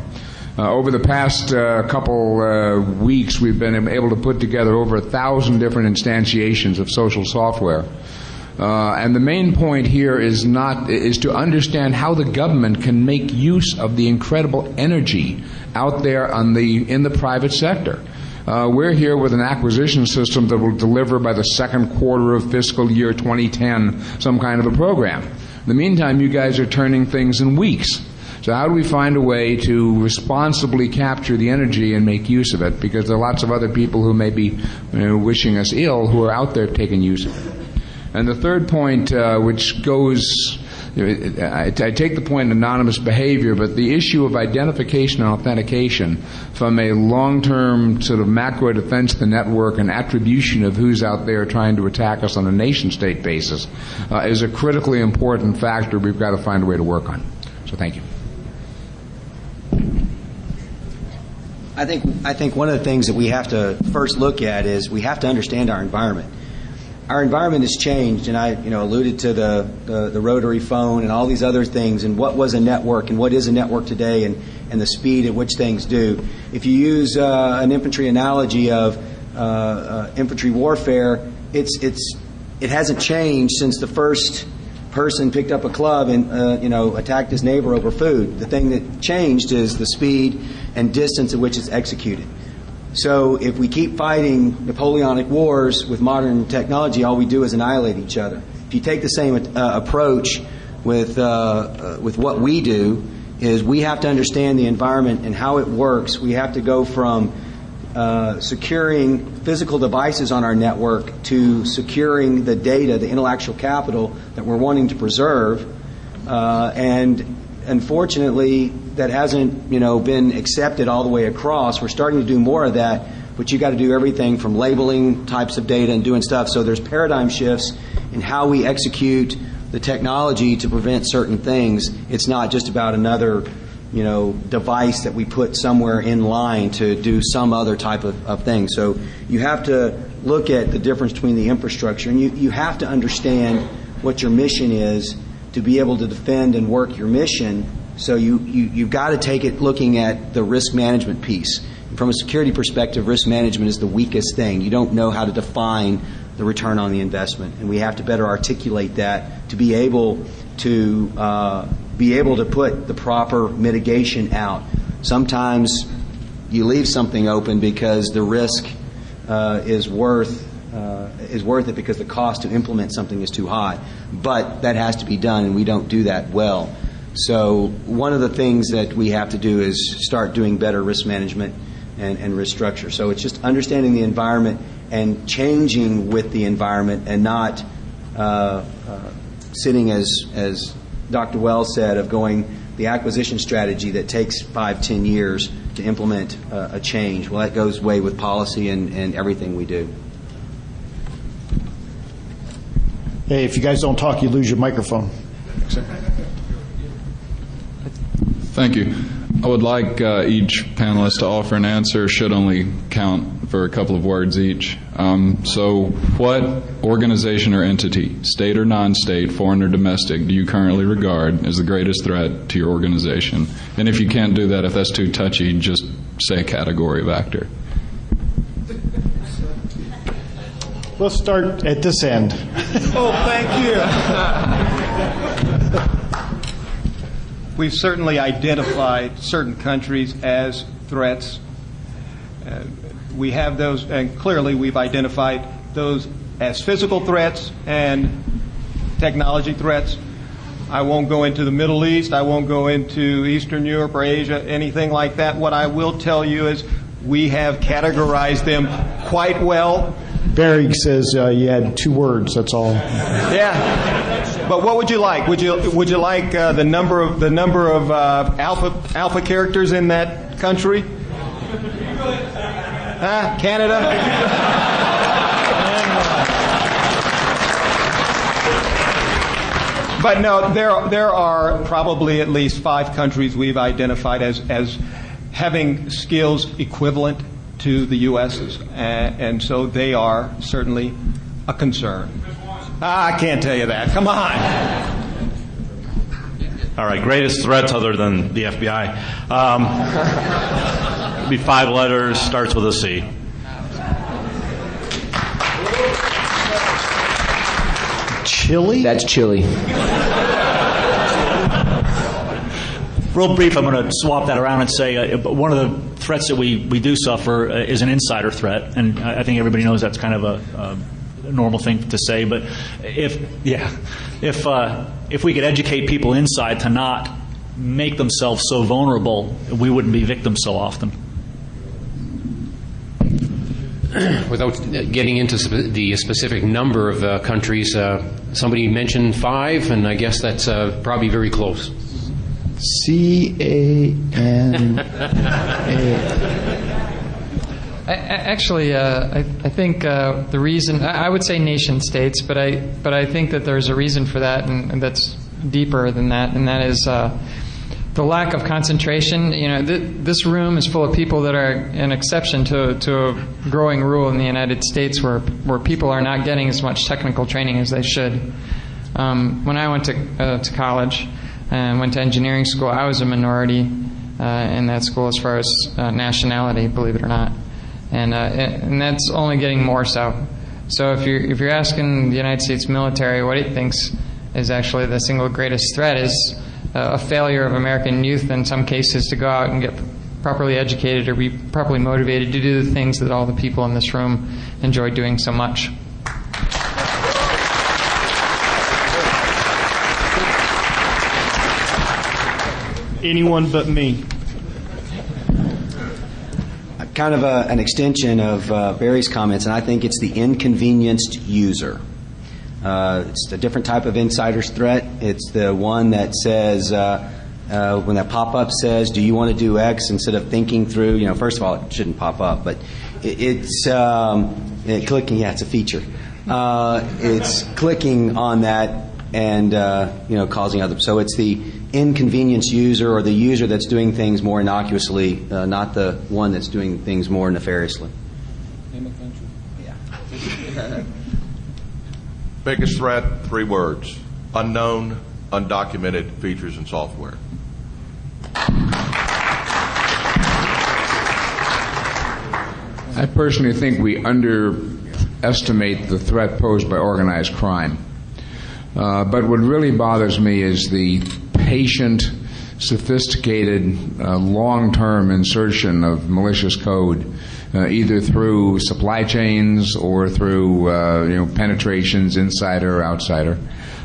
Over the past couple weeks, we've been able to put together over 1,000 different instantiations of social software. And the main point here is to understand how the government can make use of the incredible energy out there in the private sector. We're here with an acquisition system that will deliver by the second quarter of fiscal year 2010 some kind of a program. In the meantime, you guys are turning things in weeks. So how do we find a way to responsibly capture the energy and make use of it? Because there are lots of other people who may be wishing us ill who are out there taking use of it. And the third point, which goes, I take the point in anonymous behavior, but the issue of identification and authentication from a long-term sort of macro defense of the network and attribution of who's out there trying to attack us on a nation-state basis is a critically important factor we've got to find a way to work on. So thank you. I think one of the things that we have to first look at is we have to understand our environment. Our environment has changed, and I alluded to the rotary phone and all these other things, and what was a network and what is a network today, and the speed at which things do. If you use an infantry analogy of infantry warfare, it hasn't changed since the first person picked up a club and attacked his neighbor over food. The thing that changed is the speed and distance at which it's executed. So if we keep fighting Napoleonic wars with modern technology, all we do is annihilate each other. If you take the same approach with what we do, is we have to understand the environment and how it works. We have to go from securing physical devices on our network to securing the data, the intellectual capital that we're wanting to preserve. And unfortunately, that hasn't been accepted all the way across. We're starting to do more of that, but you got to do everything from labeling types of data and doing stuff. So there's paradigm shifts in how we execute the technology to prevent certain things. It's not just about another device that we put somewhere in line to do some other type of thing. So you have to look at the difference between the infrastructure, and you have to understand what your mission is to be able to defend and work your mission. So you've got to take it looking at the risk management piece. From a security perspective, risk management is the weakest thing. You don't know how to define the return on the investment, and we have to better articulate that to be able to put the proper mitigation out. Sometimes you leave something open because the risk is worth it because the cost to implement something is too high. But that has to be done, and we don't do that well. So one of the things that we have to do is start doing better risk management and risk structure. So it's just understanding the environment and changing with the environment, and not sitting as Dr. Wells said, of going the acquisition strategy that takes 5-10 years to implement a change. Well, that goes way with policy and everything we do. Hey, if you guys don't talk, you lose your microphone. Thank you. I would like each panelist to offer an answer. Should only count for a couple of words each. So what organization or entity, state or non-state, foreign or domestic, do you currently regard as the greatest threat to your organization? And if you can't do that, if that's too touchy, just say a category of actor. Let's start at this end. Oh, thank you. We've certainly identified certain countries as threats. We have those, and clearly we've identified those as physical threats and technology threats. I won't go into the Middle East. I won't go into Eastern Europe or Asia, anything like that. What I will tell you is we have categorized them quite well. Barry says you had 2 words. That's all. Yeah, but what would you like? Would you like the number of alpha characters in that country? Canada. But no, there are probably at least 5 countries we've identified as having skills equivalent to the U.S.'s, and so they are certainly a concern. I can't tell you that. Come on. All right, greatest threats other than the FBI. Be 5 letters, starts with a C. Chile? That's Chile. Real brief, I'm going to swap that around and say one of the threats that we do suffer is an insider threat, and I think everybody knows that's kind of a normal thing to say. But if we could educate people inside to not make themselves so vulnerable, we wouldn't be victims so often. Without getting into the specific number of countries, somebody mentioned 5, and I guess that's probably very close. CANA. Actually, I think the reason I would say nation states, but I think that there's a reason for that, and that's deeper than that, and that is the lack of concentration. You know, this room is full of people that are an exception to a growing rule in the United States, where people are not getting as much technical training as they should. When I went to college and went to engineering school, I was a minority in that school as far as nationality, believe it or not, and that's only getting more so. So if you're asking the United States military what it thinks is actually the single greatest threat, is a failure of American youth in some cases to go out and get properly educated or be properly motivated to do the things that all the people in this room enjoy doing so much. Anyone but me. Kind of an extension of Barry's comments, and I think it's the inconvenienced user. It's a different type of insider's threat. It's the one that says, when that pop-up says, do you want to do X, instead of thinking through, first of all, it shouldn't pop up, but it's clicking, yeah, it's a feature. It's clicking on that and, causing others. So it's the inconvenienced user, or the user that's doing things more innocuously, not the one that's doing things more nefariously. Name a country. Yeah. Biggest threat, 3 words: unknown, undocumented features and software. I personally think we underestimate the threat posed by organized crime. But what really bothers me is the patient, sophisticated, long-term insertion of malicious code, either through supply chains or through penetrations, insider or outsider,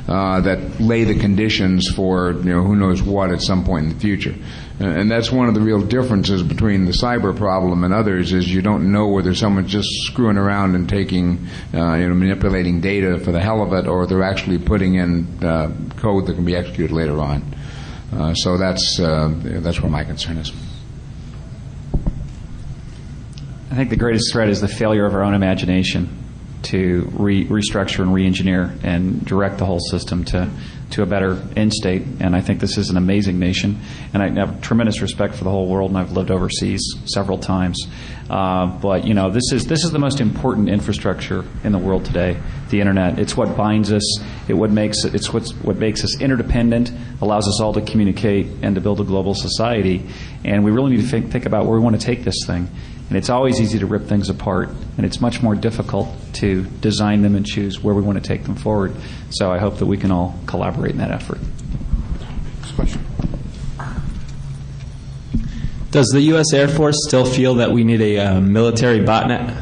that lay the conditions for who knows what at some point in the future. And that's one of the real differences between the cyber problem and others, is you don't know whether someone's just screwing around and taking, manipulating data for the hell of it, or they're actually putting in code that can be executed later on. So that's where my concern is. I think the greatest threat is the failure of our own imagination. to restructure and re-engineer and direct the whole system to a better end state. And I think this is an amazing nation, and I have tremendous respect for the whole world, and I've lived overseas several times. But this is the most important infrastructure in the world today, the internet. It's what binds us. It's what makes us interdependent, allows us all to communicate and to build a global society. And we really need to think about where we want to take this thing. And it's always easy to rip things apart, and it's much more difficult to design them and choose where we want to take them forward. So I hope that we can all collaborate in that effort. Next question. Does the U.S. Air Force still feel that we need a military botnet?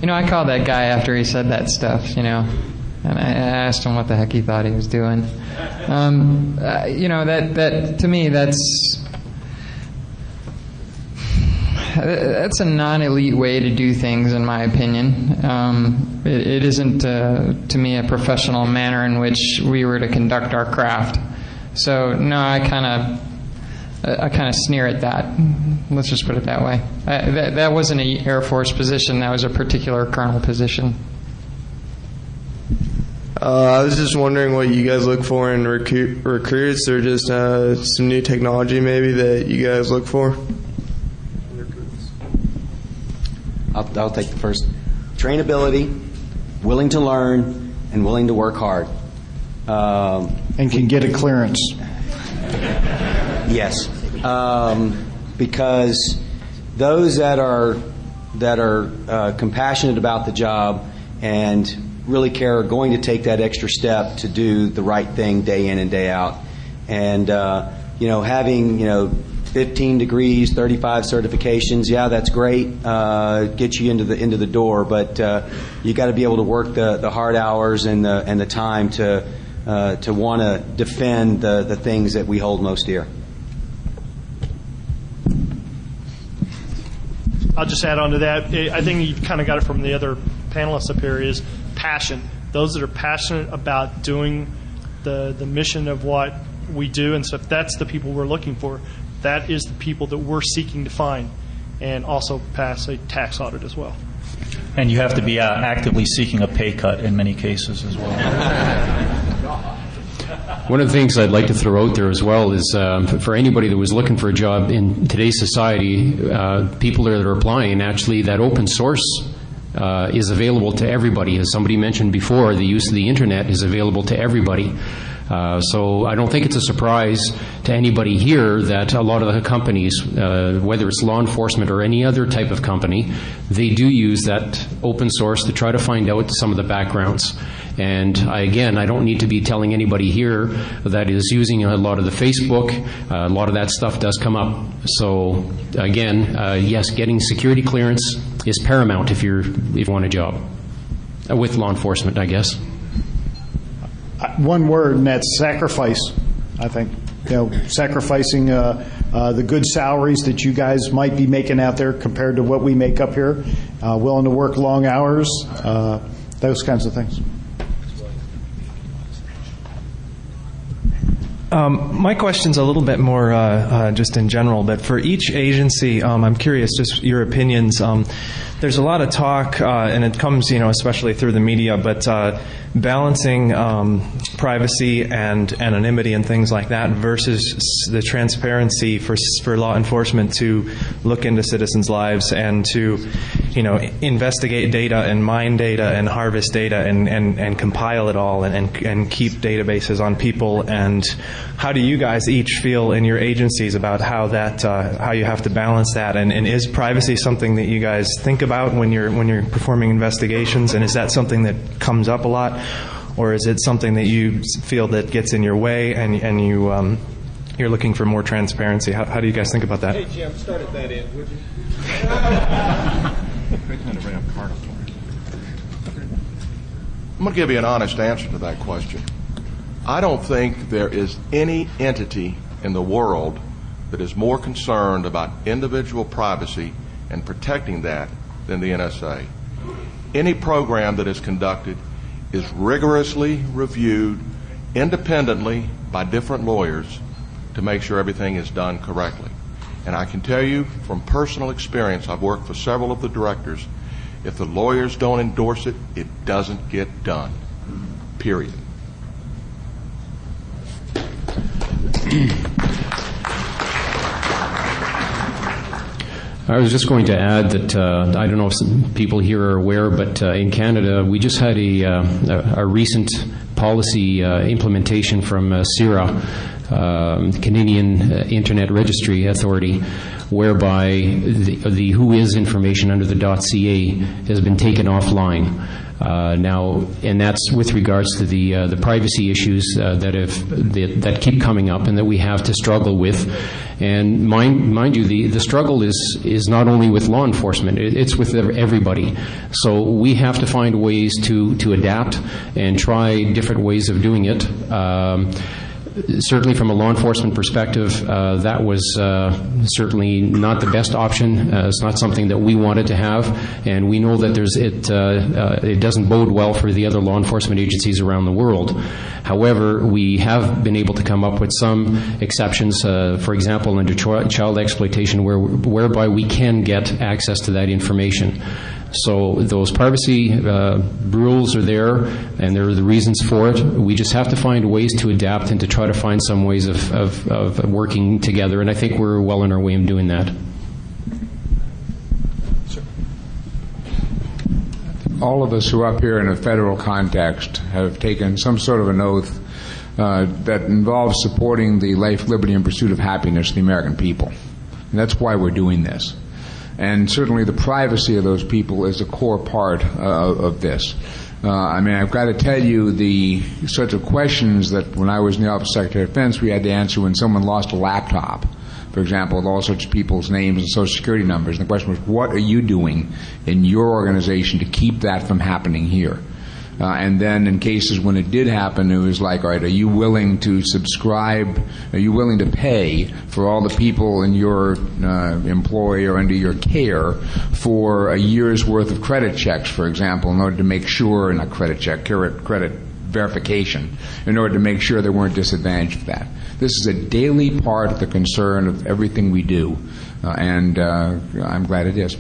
I called that guy after he said that stuff, and I asked him what the heck he thought he was doing. That to me, that's a non-elite way to do things, in my opinion. It isn't, to me, a professional manner in which we were to conduct our craft. So, no, I kind of sneer at that. Let's just put it that way. That wasn't an Air Force position. That was a particular colonel position. I was just wondering what you guys look for in recruits, or just some new technology maybe that you guys look for. I'll take the first. Trainability, willing to learn, and willing to work hard. And can get a clearance. Yes, because those that are compassionate about the job and really care are going to take that extra step to do the right thing day in and day out. And having 15 degrees, 35 certifications, yeah, that's great. Get you into the door, but you got to be able to work the hard hours and the time to want to defend the things that we hold most dear. I'll just add on to that. I think you kind of got it from the other panelists up here, is passion. Those that are passionate about doing the mission of what we do and stuff, that's the people we're looking for. That is the people that we're seeking to find, and also pass a tax audit as well. And you have to be actively seeking a pay cut in many cases as well. One of the things I'd like to throw out there as well is for anybody that was looking for a job in today's society, people that are applying, actually that open source is available to everybody. As somebody mentioned before, the use of the internet is available to everybody. So I don't think it's a surprise to anybody here that a lot of the companies, whether it's law enforcement or any other type of company, they do use that open source to try to find out some of the backgrounds. And I don't need to be telling anybody here that is using a lot of the Facebook. A lot of that stuff does come up. So again, yes, getting security clearance is paramount if you want a job with law enforcement, I guess. One word, and that's sacrifice. I think sacrificing the good salaries that you guys might be making out there compared to what we make up here, willing to work long hours, those kinds of things. My question's a little bit more just in general, but for each agency, I'm curious, just your opinions. There's a lot of talk, and it comes, especially through the media, but balancing privacy and anonymity and things like that versus the transparency for law enforcement to look into citizens' lives and to, investigate data and mine data and harvest data and compile it all and keep databases on people. And how do you guys each feel in your agencies about how you have to balance that? And is privacy something that you guys think about when you're performing investigations? And is that something that comes up a lot, or is it something that you feel that gets in your way and you're looking for more transparency? How do you guys think about that? Hey Jim, start at that end, would you? I'm going to give you an honest answer to that question. I don't think there is any entity in the world that is more concerned about individual privacy and protecting that than the NSA. Any program that is conducted is rigorously reviewed independently by different lawyers to make sure everything is done correctly. And I can tell you from personal experience, I've worked for several of the directors, if the lawyers don't endorse it, it doesn't get done. Period. I was just going to add that I don't know if some people here are aware, but in Canada we just had a recent policy implementation from CIRA, Canadian Internet Registry Authority, whereby the WHOIS information under the .ca has been taken offline. Now, and that's with regards to the privacy issues that keep coming up and that we have to struggle with. And mind you, the struggle is not only with law enforcement; it's with everybody. So we have to find ways to adapt and try different ways of doing it. Certainly from a law enforcement perspective, that was certainly not the best option. It's not something that we wanted to have, and we know that it doesn't bode well for the other law enforcement agencies around the world. However, we have been able to come up with some exceptions, for example, under child exploitation, whereby we can get access to that information. So those privacy rules are there, and there are the reasons for it. We just have to find ways to adapt and to try to find some ways of working together, and I think we're well on our way in doing that. All of us who are up here in a federal context have taken some sort of an oath that involves supporting the life, liberty, and pursuit of happiness of the American people. And that's why we're doing this. And certainly the privacy of those people is a core part of this. I mean, I've got to tell you the sorts of questions that when I was in the Office of Secretary of Defense we had to answer when someone lost a laptop, for example, with all sorts of people's names and social security numbers. And the question was, what are you doing in your organization to keep that from happening here? And then in cases when it did happen, it was like, all right, are you willing to subscribe, are you willing to pay for all the people in your employ or under your care for a year's worth of credit checks, for example, in order to make sure, not credit check, credit verification, in order to make sure they weren't disadvantaged for that. This is a daily part of the concern of everything we do, and I'm glad it is.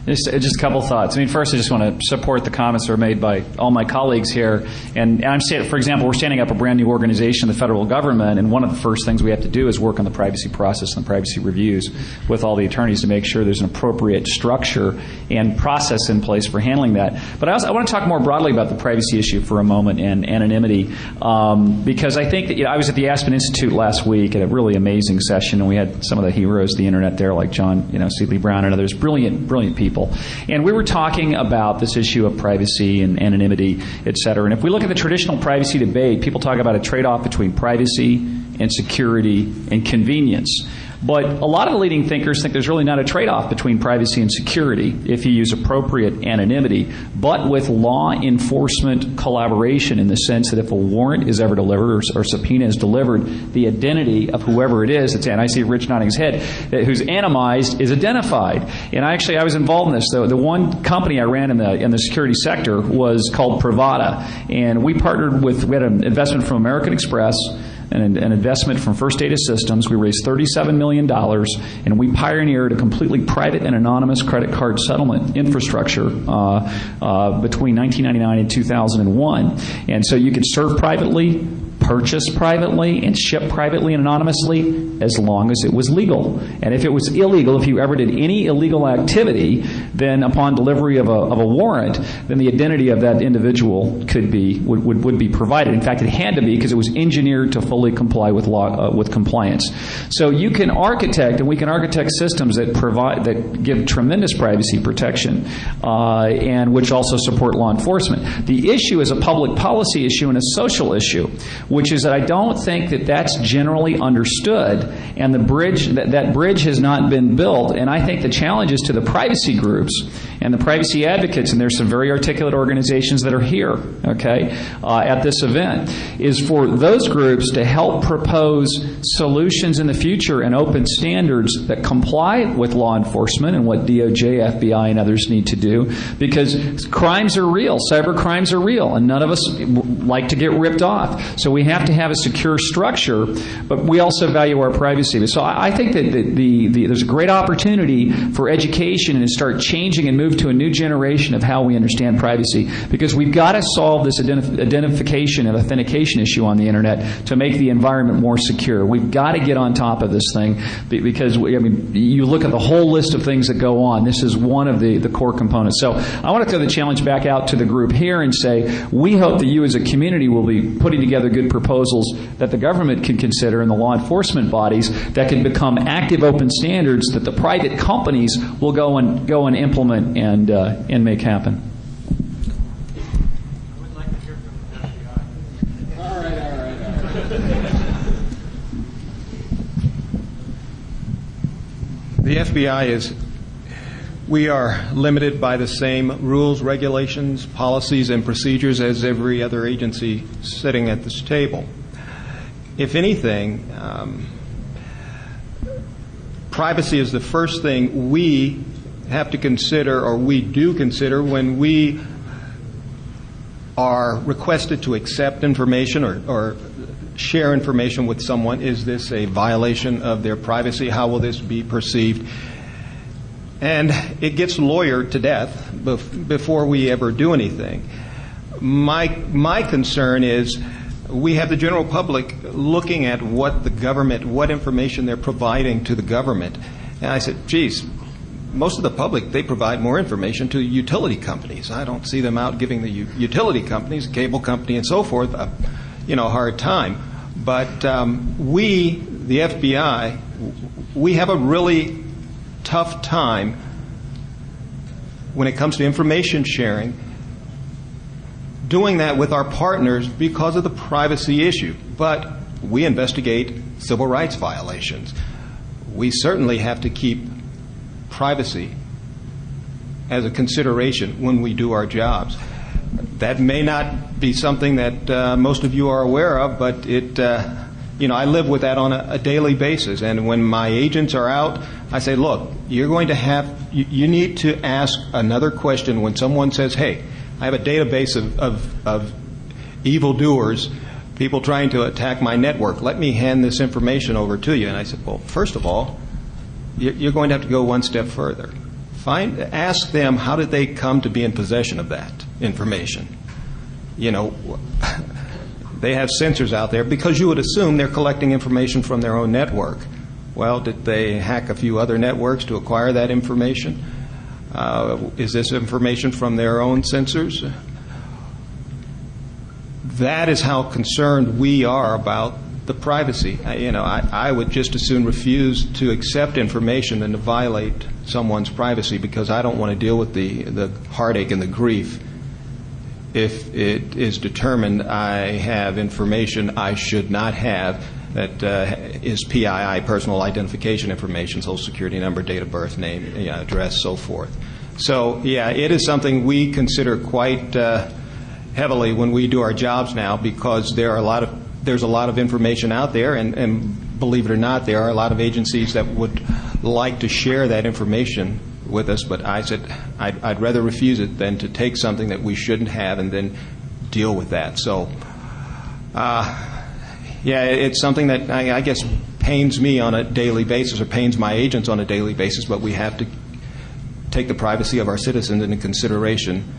Just a couple thoughts. I mean, first, I just want to support the comments that were made by all my colleagues here. And I'm saying, for example, we're standing up a brand new organization, the federal government, and one of the first things we have to do is work on the privacy process and the privacy reviews with all the attorneys to make sure there's an appropriate structure and process in place for handling that. But I want to talk more broadly about the privacy issue for a moment and anonymity, because I think that I was at the Aspen Institute last week at a really amazing session, and we had some of the heroes of the internet there, like John, Seeley Brown, and others, brilliant people. And we were talking about this issue of privacy and anonymity, et cetera. And if we look at the traditional privacy debate, people talk about a trade-off between privacy and security and convenience. But a lot of the leading thinkers think there's really not a trade-off between privacy and security if you use appropriate anonymity, but with law enforcement collaboration in the sense that if a warrant is ever delivered or subpoena is delivered, the identity of whoever it is, and I see Rich nodding his head, who's anonymized is identified. And I was involved in this. The one company I ran in the security sector was called Privata, and we partnered we had an investment from American Express, an investment from First Data Systems. We raised $37 million, and we pioneered a completely private and anonymous credit card settlement infrastructure between 1999 and 2001. And so you could serve privately, purchase privately, and ship privately and anonymously as long as it was legal. And if it was illegal, if you ever did any illegal activity, then upon delivery of a warrant, then the identity of that individual would be provided. In fact, it had to be because it was engineered to fully comply with law with compliance. So you can architect, and we can architect systems that give tremendous privacy protection, and which also support law enforcement. The issue is a public policy issue and a social issue, which is that I don't think that that's generally understood, and the bridge that bridge has not been built. And I think the challenge is to the privacy groups and the privacy advocates, and there's some very articulate organizations that are here, at this event, is for those groups to help propose solutions in the future and open standards that comply with law enforcement and what DOJ, FBI, and others need to do, because crimes are real, cyber crimes are real, and none of us like to get ripped off. So we have to have a secure structure, but we also value our privacy. So I think that there's a great opportunity for education and to start changing and move to a new generation of how we understand privacy, because we've got to solve this identification and authentication issue on the Internet to make the environment more secure. We've got to get on top of this thing, because you look at the whole list of things that go on. This is one of the core components. So I want to throw the challenge back out to the group here and say, we hope that you as a community will be putting together good proposals that the government can consider and the law enforcement bodies that can become active open standards that the private companies will go and implement and make happen. The FBI we are limited by the same rules, regulations, policies, and procedures as every other agency sitting at this table. If anything, privacy is the first thing we have to consider, or we do consider, when we are requested to accept information or share information with someone. Is this a violation of their privacy? How will this be perceived? And it gets lawyered to death before we ever do anything. My concern is we have the general public looking at what information they're providing to the government. And I said, geez, most of the public, they provide more information to utility companies. I don't see them out giving the utility companies, cable company and so forth, a hard time. But we, the FBI, we have a really tough time when it comes to information sharing, doing that with our partners because of the privacy issue. But we investigate civil rights violations. We certainly have to keep privacy as a consideration when we do our jobs. That may not be something that most of you are aware of, but I live with that on a daily basis. And when my agents are out, I say, look, you need to ask another question when someone says, hey, I have a database of evildoers, people trying to attack my network. Let me hand this information over to you. And I said, well, first of all, you're going to have to go one step further. Ask them, how did they come to be in possession of that information? They have sensors out there, because you would assume they're collecting information from their own network. Well, did they hack a few other networks to acquire that information? Is this information from their own sensors? That is how concerned we are about the privacy. I would just as soon refuse to accept information than to violate someone's privacy, because I don't want to deal with the heartache and the grief if it is determined I have information I should not have that is PII, personal identification information, social security number, date of birth, name, address, so forth. So, yeah, it is something we consider quite heavily when we do our jobs now, because there's a lot of information out there, and believe it or not, there are a lot of agencies that would like to share that information with us, but I said I'd rather refuse it than to take something that we shouldn't have and then deal with that. So, it's something that I guess pains me on a daily basis, or pains my agents on a daily basis, but we have to take the privacy of our citizens into consideration,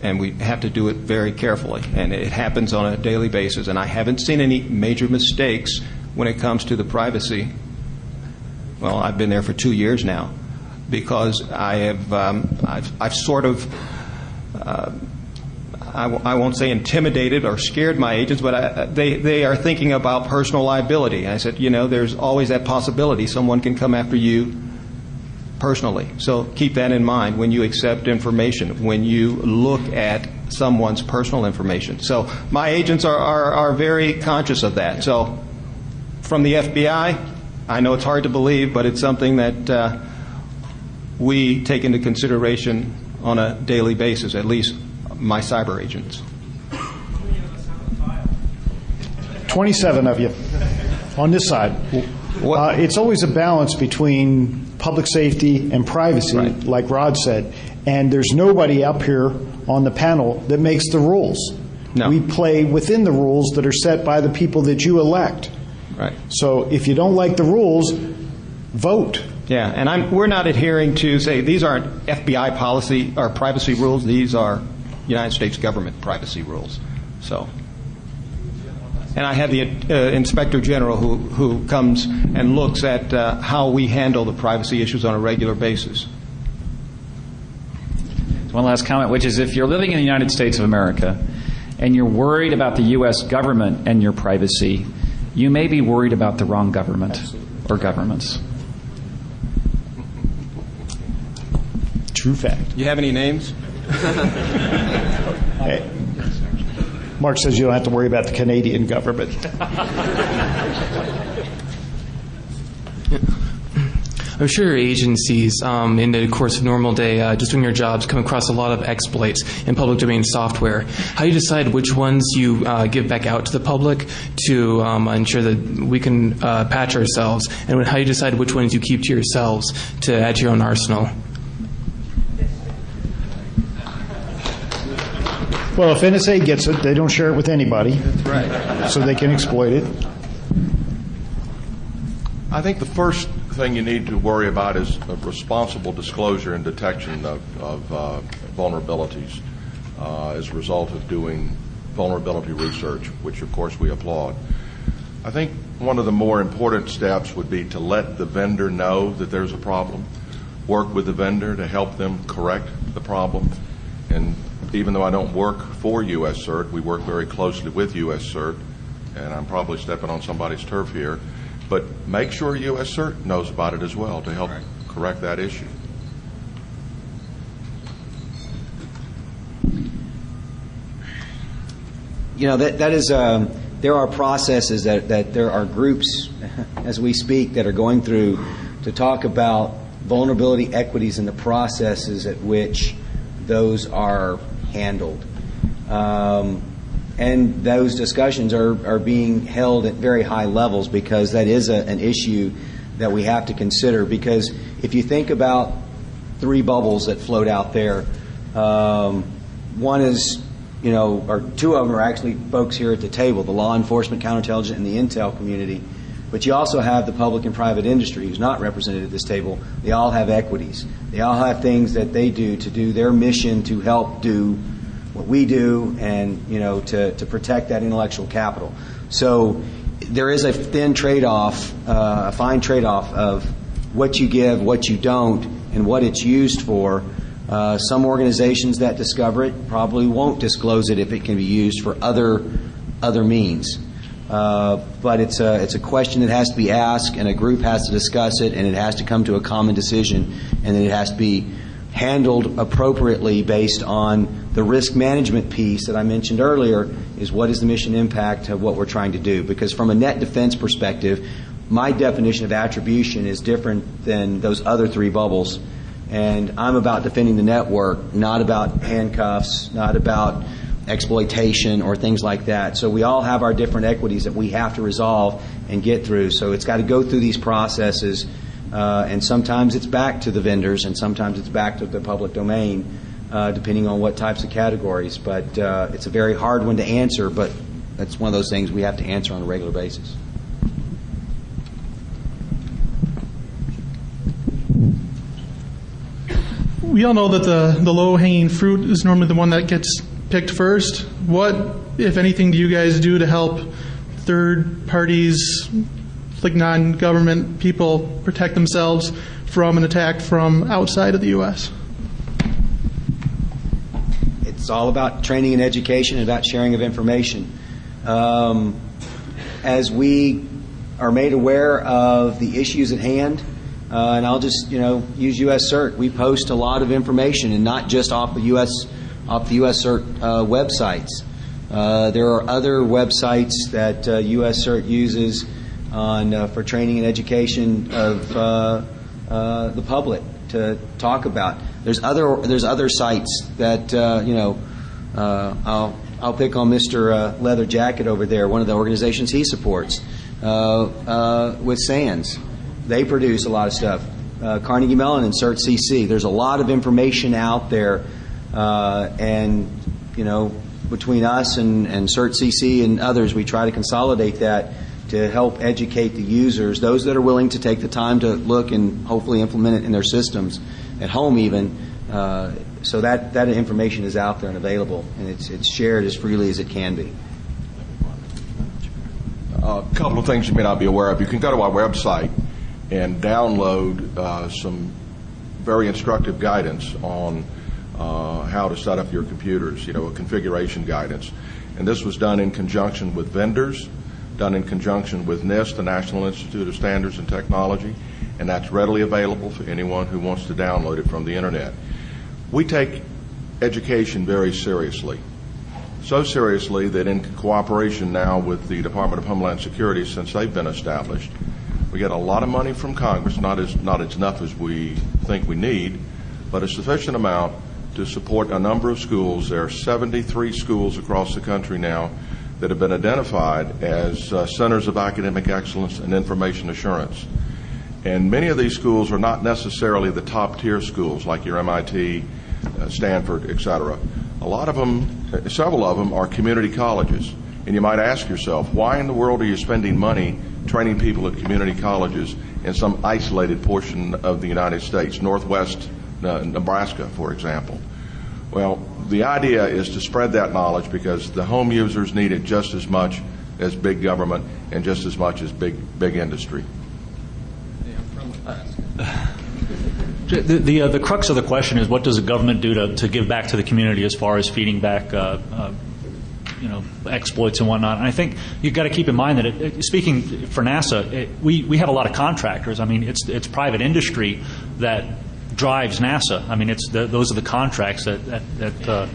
and we have to do it very carefully. And it happens on a daily basis, and I haven't seen any major mistakes when it comes to the privacy. Well, I've been there for 2 years now, because I've sort of, I won't say intimidated or scared my agents, but they are thinking about personal liability. I said, there's always that possibility someone can come after you personally. So keep that in mind when you accept information, when you look at someone's personal information. So my agents are very conscious of that. So from the FBI, I know it's hard to believe, but it's something that we take into consideration on a daily basis, at least my cyber agents. 27 of you on this side. It's always a balance between public safety and privacy, right, like Rod said, and there's nobody up here on the panel that makes the rules. No. We play within the rules that are set by the people that you elect. Right. So if you don't like the rules, vote. Yeah, and we're not adhering to, say, these aren't FBI policy or privacy rules. These are United States government privacy rules. So, and I have the Inspector General who comes and looks at how we handle the privacy issues on a regular basis. One last comment, which is if you're living in the United States of America and you're worried about the U.S. government and your privacy, you may be worried about the wrong government or governments. True fact. You have any names? Hey, Mark says you don't have to worry about the Canadian government. I'm sure agencies, in the course of normal day, just doing your jobs, come across a lot of exploits in public domain software. How do you decide which ones you give back out to the public to ensure that we can patch ourselves, and how do you decide which ones you keep to yourselves to add to your own arsenal? Well, if NSA gets it, they don't share it with anybody. That's right. So they can exploit it. I think the first thing you need to worry about is a responsible disclosure and detection of vulnerabilities as a result of doing vulnerability research, which of course we applaud. I think one of the more important steps would be to let the vendor know that there's a problem, work with the vendor to help them correct the problem. And even though I don't work for U.S. CERT, we work very closely with U.S. CERT, and I'm probably stepping on somebody's turf here, but make sure U.S. CERT knows about it as well to help correct that issue. You know, that is, there are processes that there are groups as we speak that are going through to talk about vulnerability equities and the processes at which those are handled. And those discussions are being held at very high levels because that is an issue that we have to consider. Because if you think about three bubbles that float out there, one is, or two of them are actually folks here at the table, the law enforcement, counterintelligence, and the intel community. But you also have the public and private industry who's not represented at this table. They all have equities. They all have things that they do to do their mission to help do what we do and, to protect that intellectual capital. So there is a thin trade-off, a fine trade-off of what you give, what you don't, and what it's used for. Some organizations that discover it probably won't disclose it if it can be used for other means. But it's a question that has to be asked, and a group has to discuss it, and it has to come to a common decision, and then it has to be handled appropriately based on the risk management piece that I mentioned earlier, is what is the mission impact of what we're trying to do. Because from a net defense perspective, my definition of attribution is different than those other three bubbles. And I'm about defending the network, not about handcuffs, not about exploitation or things like that. So we all have our different equities that we have to resolve and get through. So it's got to go through these processes, and sometimes it's back to the vendors, and sometimes it's back to the public domain, depending on what types of categories. But it's a very hard one to answer, but that's one of those things we have to answer on a regular basis. We all know that the low-hanging fruit is normally the one that gets picked first. What, if anything, do you guys do to help third parties, like non-government people, protect themselves from an attack from outside of the U.S.? It's all about training and education and about sharing of information. As we are made aware of the issues at hand, and I'll just use U.S. CERT. We post a lot of information, and not just off the U.S. CERT websites. There are other websites that U.S. CERT uses for training and education of the public to talk about. There's other sites that I'll pick on Mr. Leather Jacket over there, one of the organizations he supports with SANS. They produce a lot of stuff. Carnegie Mellon and CERT CC. There's a lot of information out there, and between us and CertCC and others, we try to consolidate that to help educate the users, those that are willing to take the time to look and hopefully implement it in their systems at home even, so that information is out there and available, and it's shared as freely as it can be. A couple of things you may not be aware of. You can go to our website and download some very instructive guidance on how to set up your computers, a configuration guidance. And this was done in conjunction with vendors, done in conjunction with NIST, the National Institute of Standards and Technology, and that's readily available for anyone who wants to download it from the Internet. We take education very seriously. So seriously that in cooperation now with the Department of Homeland Security, since they've been established, we get a lot of money from Congress, not as enough as we think we need, but a sufficient amount to support a number of schools. There are 73 schools across the country now that have been identified as centers of academic excellence and information assurance. And many of these schools are not necessarily the top-tier schools like your MIT, Stanford, et cetera. A lot of them, several of them, are community colleges. And you might ask yourself, why in the world are you spending money training people at community colleges in some isolated portion of the United States, northwest Nebraska, for example? Well, the idea is to spread that knowledge because the home users need it just as much as big government and just as much as big industry. The crux of the question is, what does the government do to give back to the community as far as feeding back exploits and whatnot? And I think you've got to keep in mind that speaking for NASA, we have a lot of contractors. I mean, it's private industry that drives NASA. I mean, those are the contracts that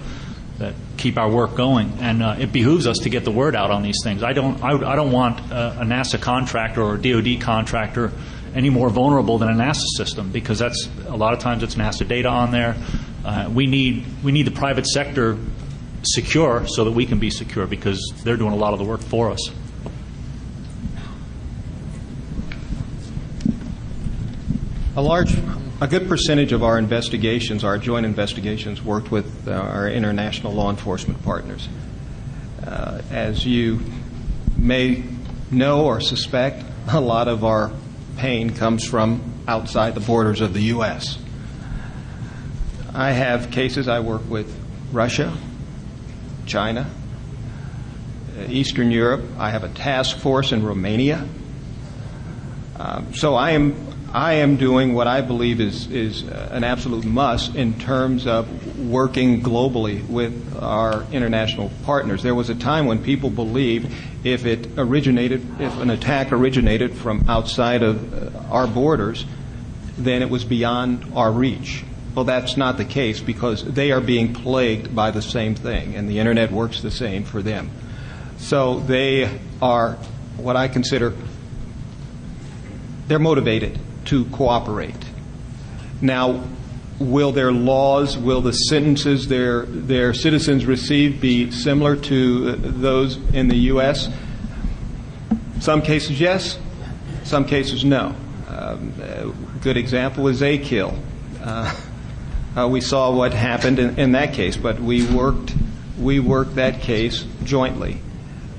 keep our work going, and it behooves us to get the word out on these things. I don't want a NASA contractor or a DoD contractor any more vulnerable than a NASA system, because that's a lot of times it's NASA data on there. We need the private sector secure so that we can be secure, because they're doing a lot of the work for us. A good percentage of our investigations, our joint investigations, worked with our international law enforcement partners. As you may know or suspect, a lot of our pain comes from outside the borders of the U.S. I have cases I work with Russia, China, Eastern Europe. I have a task force in Romania. So I am doing what I believe is an absolute must in terms of working globally with our international partners. There was a time when people believed if an attack originated from outside of our borders, then it was beyond our reach. Well, that's not the case, because they are being plagued by the same thing, and the Internet works the same for them. So they are what I consider, they're motivated to cooperate. Now, will their laws, will the sentences their citizens receive be similar to those in the U.S.? Some cases, yes. Some cases, no. A good example is A-Kill. We saw what happened in that case, but we worked that case jointly.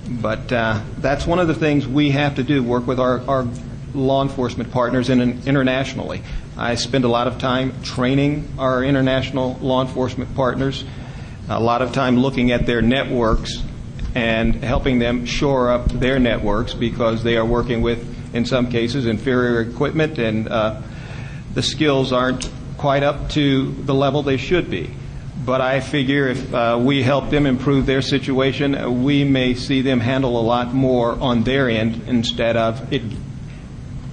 But that's one of the things we have to do, work with our law enforcement partners internationally. I spend a lot of time training our international law enforcement partners, a lot of time looking at their networks and helping them shore up their networks, because they are working with, in some cases, inferior equipment, and the skills aren't quite up to the level they should be. But I figure if we help them improve their situation, we may see them handle a lot more on their end instead of it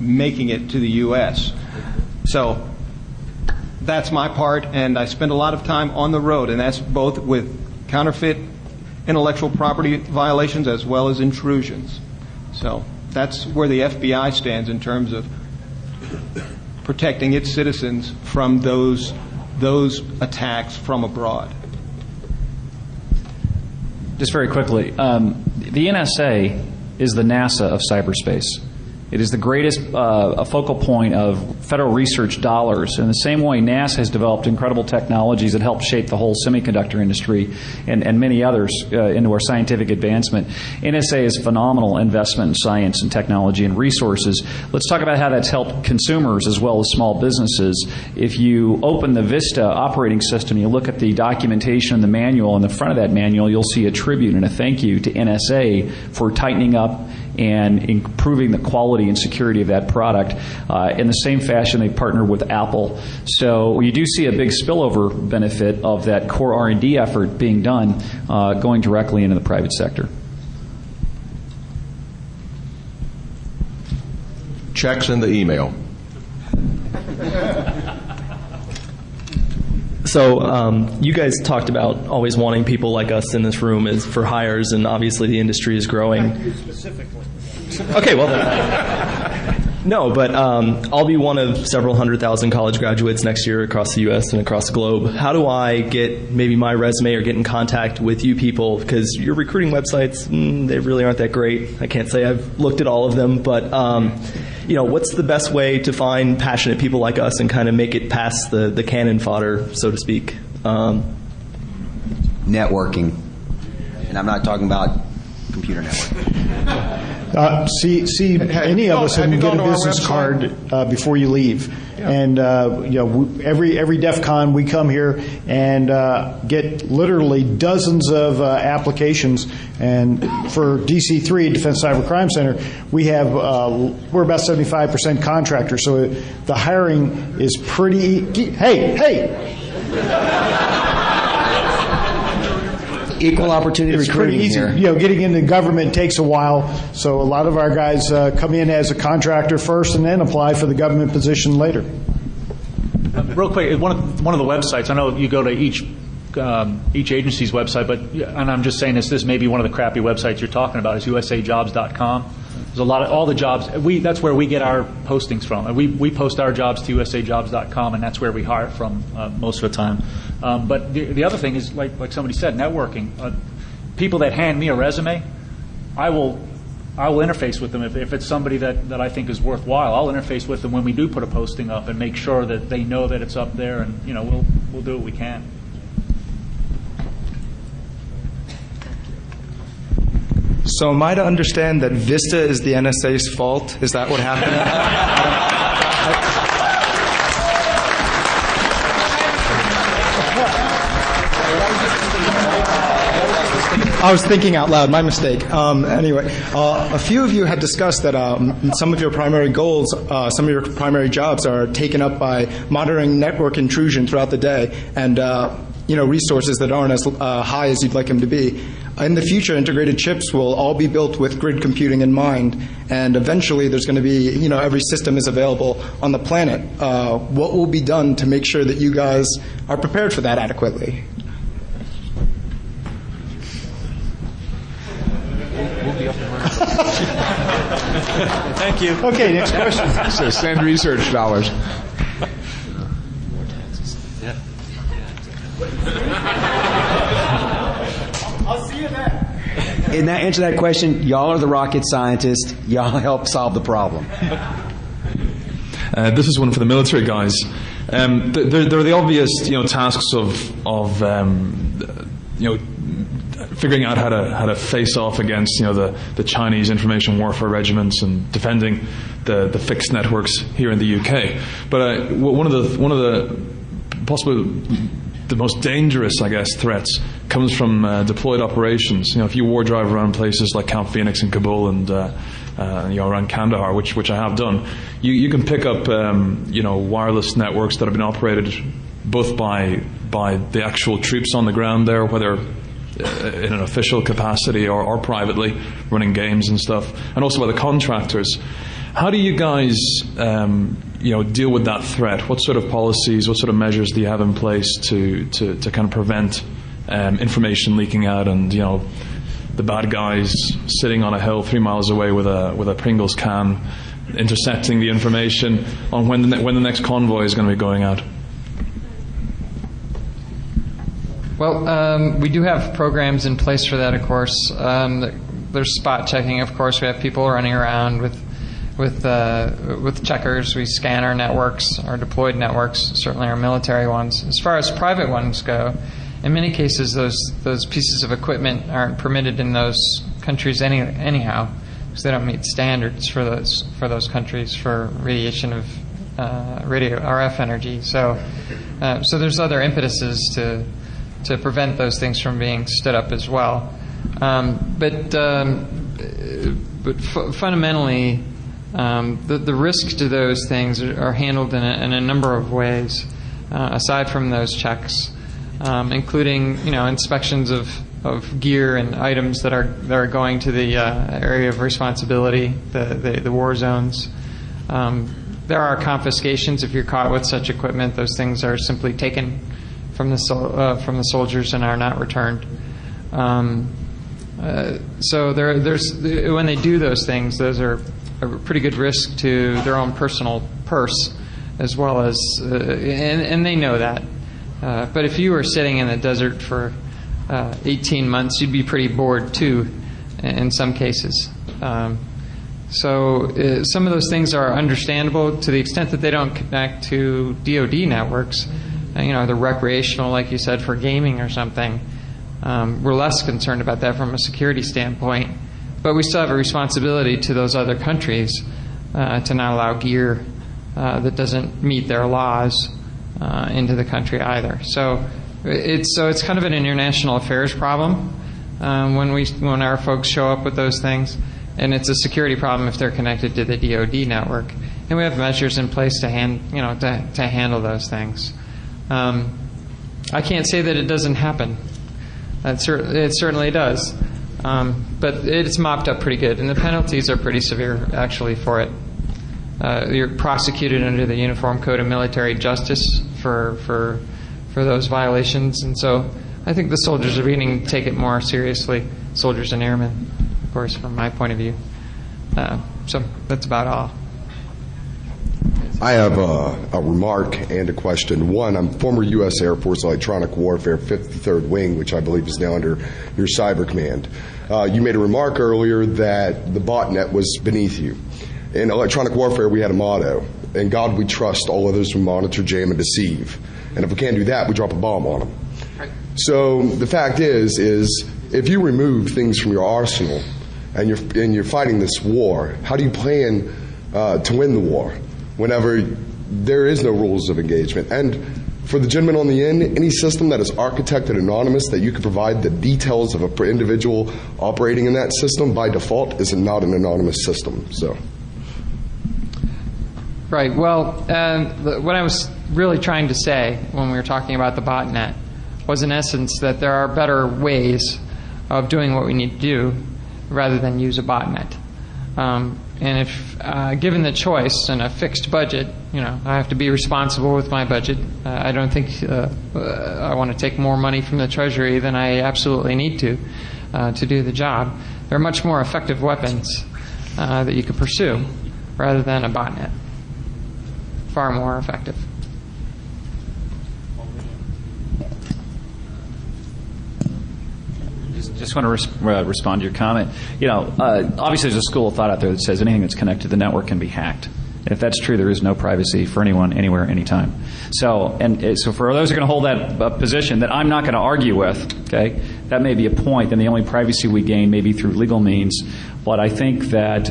making it to the U.S. So that's my part, and I spend a lot of time on the road, and that's both with counterfeit intellectual property violations as well as intrusions. So that's where the FBI stands in terms of protecting its citizens from those attacks from abroad. Just very quickly, the NSA is the NASA of cyberspace. It is the greatest a focal point of federal research dollars. In the same way, NASA has developed incredible technologies that help shape the whole semiconductor industry and many others into our scientific advancement. NSA is a phenomenal investment in science and technology and resources. Let's talk about how that's helped consumers as well as small businesses. If you open the Vista operating system, you look at the documentation in the manual, in the front of that manual, you'll see a tribute and a thank you to NSA for tightening up and improving the quality and security of that product. In the same fashion, they partnered with Apple. So you do see a big spillover benefit of that core R&D effort being done going directly into the private sector. Checks in the email. So you guys talked about always wanting people like us in this room is for hires, and obviously the industry is growing. Not you specifically. Okay, well then. No, but I'll be one of several 100,000 college graduates next year across the U.S. and across the globe. How do I get maybe my resume or get in contact with you people? Because your recruiting websites, they really aren't that great. I can't say I've looked at all of them, but what's the best way to find passionate people like us and kind of make it past the cannon fodder, so to speak? Networking. And I'm not talking about computer networking. Any of us have get a business card before you leave. Yeah. And every DEF CON we come here and get literally dozens of applications. And for DC3, Defense Cyber Crime Center, we're about 75% contractors. So the hiring is pretty. Hey. Equal opportunity it's recruiting pretty easy. here. Getting into government takes a while, so a lot of our guys come in as a contractor first and then apply for the government position later. Real quick, one of the websites, I know you go to each agency's website, and I'm just saying this may be one of the crappy websites you're talking about, is usajobs.com. There's all the jobs. That's where we get our postings from. And we post our jobs to usajobs.com, and that's where we hire from most of the time. But the other thing is, like somebody said, networking. People that hand me a resume, I will interface with them if it's somebody that I think is worthwhile. I'll interface with them when we do put a posting up and make sure that they know that it's up there, and we'll do what we can. So am I to understand that Vista is the NSA's fault? Is that what happened? I was thinking out loud, my mistake. Anyway, a few of you had discussed that some of your primary goals, some of your primary jobs are taken up by monitoring network intrusion throughout the day and resources that aren't as high as you'd like them to be. In the future, integrated chips will all be built with grid computing in mind, and eventually there's going to be, every system is available on the planet. What will be done to make sure that you guys are prepared for that adequately? Thank you. Okay, next question. So send research dollars. I'll see you there. In answer to that question, y'all are the rocket scientists. Y'all help solve the problem. This is one for the military guys. There are the obvious, tasks of figuring out how to face off against, the Chinese information warfare regiments and defending the fixed networks here in the UK. But one of the possibly the most dangerous, I guess, threats comes from deployed operations. If you war drive around places like Camp Phoenix in Kabul and around Kandahar, which I have done, you can pick up wireless networks that have been operated both by the actual troops on the ground there, whether in an official capacity or privately running games and stuff, and also by the contractors. How do you guys deal with that threat? What sort of policies, what sort of measures do you have in place to kind of prevent information leaking out and the bad guys sitting on a hill 3 miles away with a Pringles can intercepting the information on when the next convoy is going to be going out? Well, we do have programs in place for that, of course. There's spot checking, of course. We have people running around with with checkers. We scan our networks, our deployed networks, certainly our military ones. As far as private ones go, in many cases, those pieces of equipment aren't permitted in those countries anyhow, because they don't meet standards for those countries for radiation of radio RF energy. So there's other impetuses to prevent those things from being stood up as well. But fundamentally, the risk to those things are handled in a number of ways, aside from those checks, including inspections of gear and items that are going to the area of responsibility, the war zones. There are confiscations if you're caught with such equipment. Those things are simply taken from the soldiers and are not returned. So there's when they do those things, those are a pretty good risk to their own personal purse, as well as and they know that. But if you were sitting in the desert for 18 months, you'd be pretty bored too, in some cases. So some of those things are understandable to the extent that they don't connect to DoD networks. The recreational, like you said, for gaming or something. We're less concerned about that from a security standpoint, but we still have a responsibility to those other countries to not allow gear that doesn't meet their laws into the country either. So it's kind of an international affairs problem when our folks show up with those things, and it's a security problem if they're connected to the DoD network. And we have measures in place to handle those things. I can't say that it doesn't happen. It certainly does, but it's mopped up pretty good, and the penalties are pretty severe actually for it. You're prosecuted under the Uniform Code of Military Justice for those violations, and so I think the soldiers are beginning to take it more seriously. Soldiers and airmen, of course, from my point of view. So that's about all. I have a remark and a question. One, I'm former U.S. Air Force Electronic Warfare 53rd Wing, which I believe is now under your Cyber Command. You made a remark earlier that the botnet was beneath you. In electronic warfare, we had a motto: in God we trust, all others we monitor, jam, and deceive. And if we can't do that, we drop a bomb on them. Right. So the fact is if you remove things from your arsenal and you're fighting this war, how do you plan to win the war whenever there is no rules of engagement? And for the gentleman on the end, any system that is architected anonymous that you can provide the details of an individual operating in that system by default is not an anonymous system. So. Right. Well, what I was really trying to say when we were talking about the botnet was, in essence, that there are better ways of doing what we need to do rather than use a botnet. And if given the choice and a fixed budget, I have to be responsible with my budget. I don't think I want to take more money from the Treasury than I absolutely need to do the job. There are much more effective weapons that you could pursue rather than a botnet. Far more effective. Just want to respond to your comment. Obviously there's a school of thought out there that says anything that's connected to the network can be hacked. And if that's true, there is no privacy for anyone, anywhere, anytime. So for those who are going to hold that position that I'm not going to argue with, okay, that may be a point, then the only privacy we gain may be through legal means. But I think that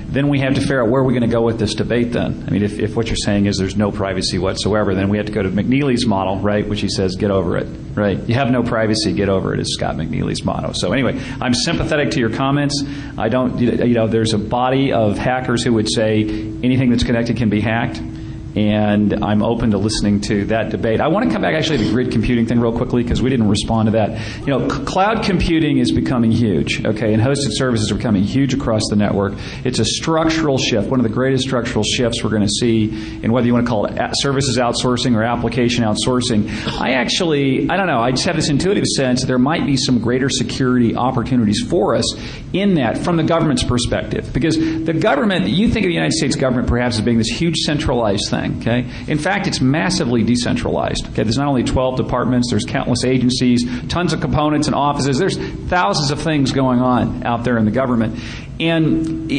then we have to figure out where we're going to go with this debate then. I mean, if what you're saying is there's no privacy whatsoever, then we have to go to McNeely's model, right, which he says, get over it, right? You have no privacy, get over it, is Scott McNeely's motto. So anyway, I'm sympathetic to your comments. I don't, there's a body of hackers who would say anything that's connected can be hacked. And I'm open to listening to that debate. I want to come back actually to the grid computing thing real quickly because we didn't respond to that. Cloud computing is becoming huge, okay, and hosted services are becoming huge across the network. It's a structural shift, one of the greatest structural shifts we're going to see in whether you want to call it services outsourcing or application outsourcing. I don't know, I just have this intuitive sense there might be some greater security opportunities for us in that from the government's perspective. Because the government, you think of the United States government perhaps as being this huge centralized thing. Okay? In fact, it's massively decentralized. Okay? There's not only 12 departments, there's countless agencies, tons of components and offices. There's thousands of things going on out there in the government. And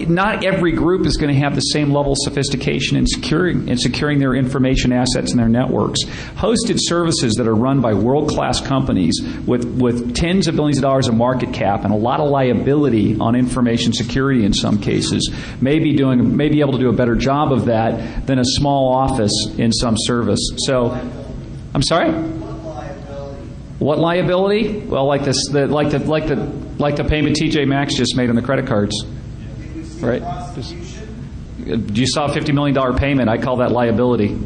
not every group is going to have the same level of sophistication in securing their information assets and their networks. Hosted services that are run by world-class companies with tens of billions of dollars of market cap and a lot of liability on information security in some cases may be able to do a better job of that than a small office in some service. So, I'm sorry? What liability? Well, like the payment TJ Maxx just made on the credit cards, right? You saw a $50 million payment. I call that liability.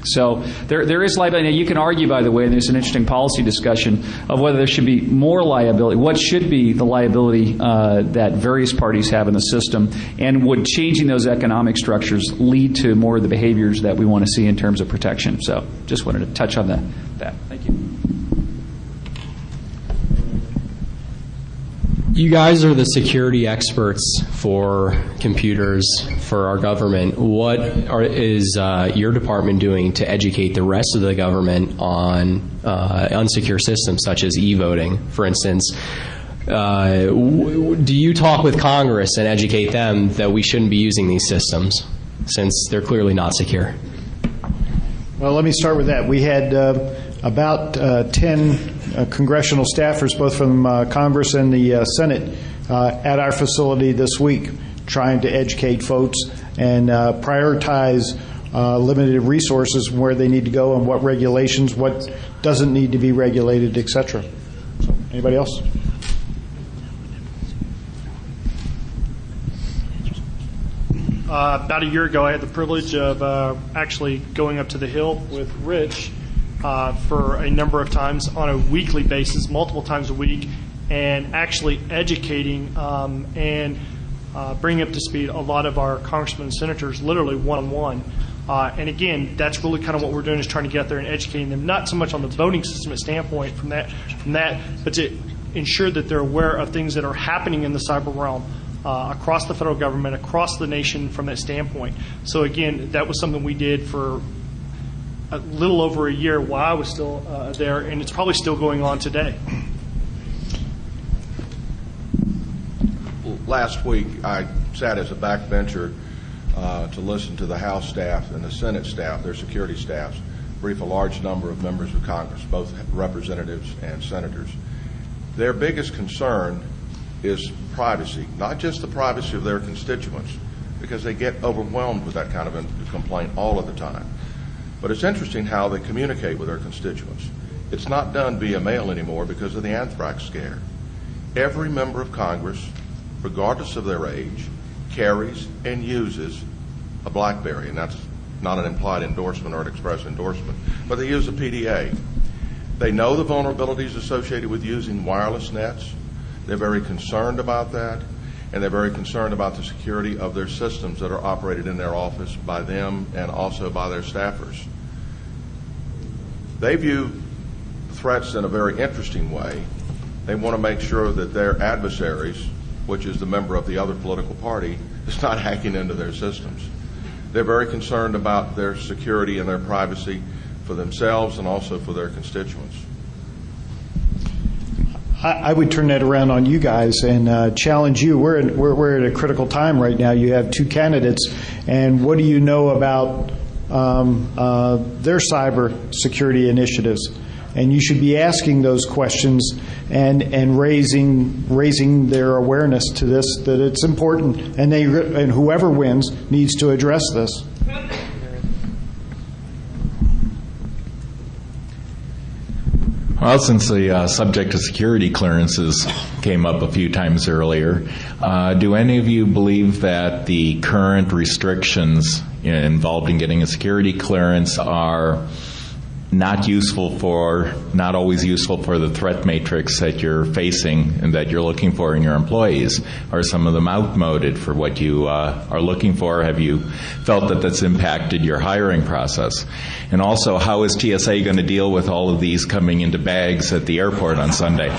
So there is liability. Now, you can argue, by the way, and there's an interesting policy discussion of whether there should be more liability. What should be the liability that various parties have in the system, and would changing those economic structures lead to more of the behaviors that we want to see in terms of protection? So just wanted to touch on that. Thank you. You guys are the security experts for computers for our government. What is your department doing to educate the rest of the government on unsecure systems such as e-voting? For instance, do you talk with Congress and educate them that we shouldn't be using these systems since they're clearly not secure? Well, let me start with that. We had about 10 congressional staffers, both from Congress and the Senate, at our facility this week, trying to educate folks and prioritize limited resources, where they need to go and what regulations, what doesn't need to be regulated, etc. So, anybody else? About a year ago, I had the privilege of actually going up to the Hill with Rich for a number of times on a weekly basis, multiple times a week, and actually educating and bringing up to speed a lot of our congressmen and senators, literally one-on-one. And again, that's really kind of what we're doing, is trying to get there and educating them, not so much on the voting system standpoint from that, but to ensure that they're aware of things that are happening in the cyber realm. Across the federal government, across the nation from that standpoint. So again, that was something we did for a little over a year while I was still there, and it's probably still going on today. Last week, I sat as a backbencher to listen to the House staff and the Senate staff, their security staffs, brief a large number of members of Congress, both representatives and senators. Their biggest concern is privacy, not just the privacy of their constituents, because they get overwhelmed with that kind of a complaint all of the time. But it's interesting how they communicate with their constituents. It's not done via mail anymore because of the anthrax scare. Every member of Congress, regardless of their age, carries and uses a BlackBerry, and that's not an implied endorsement or an express endorsement, but they use a PDA. They know the vulnerabilities associated with using wireless nets. They're very concerned about that, and they're very concerned about the security of their systems that are operated in their office by them and also by their staffers. They view threats in a very interesting way. They want to make sure that their adversaries, which is the member of the other political party, is not hacking into their systems. They're very concerned about their security and their privacy for themselves and also for their constituents. I would turn that around on you guys and challenge you. We're at a critical time right now. You have two candidates, and what do you know about their cyber security initiatives? And you should be asking those questions and raising their awareness to this, that it's important, and whoever wins needs to address this. Well, since the subject of security clearances came up a few times earlier, do any of you believe that the current restrictions involved in getting a security clearance are not always useful for the threat matrix that you're facing and that you're looking for in your employees? Are some of them outmoded for what you are looking for? Have you felt that that's impacted your hiring process? And also, how is TSA going to deal with all of these coming into bags at the airport on Sunday?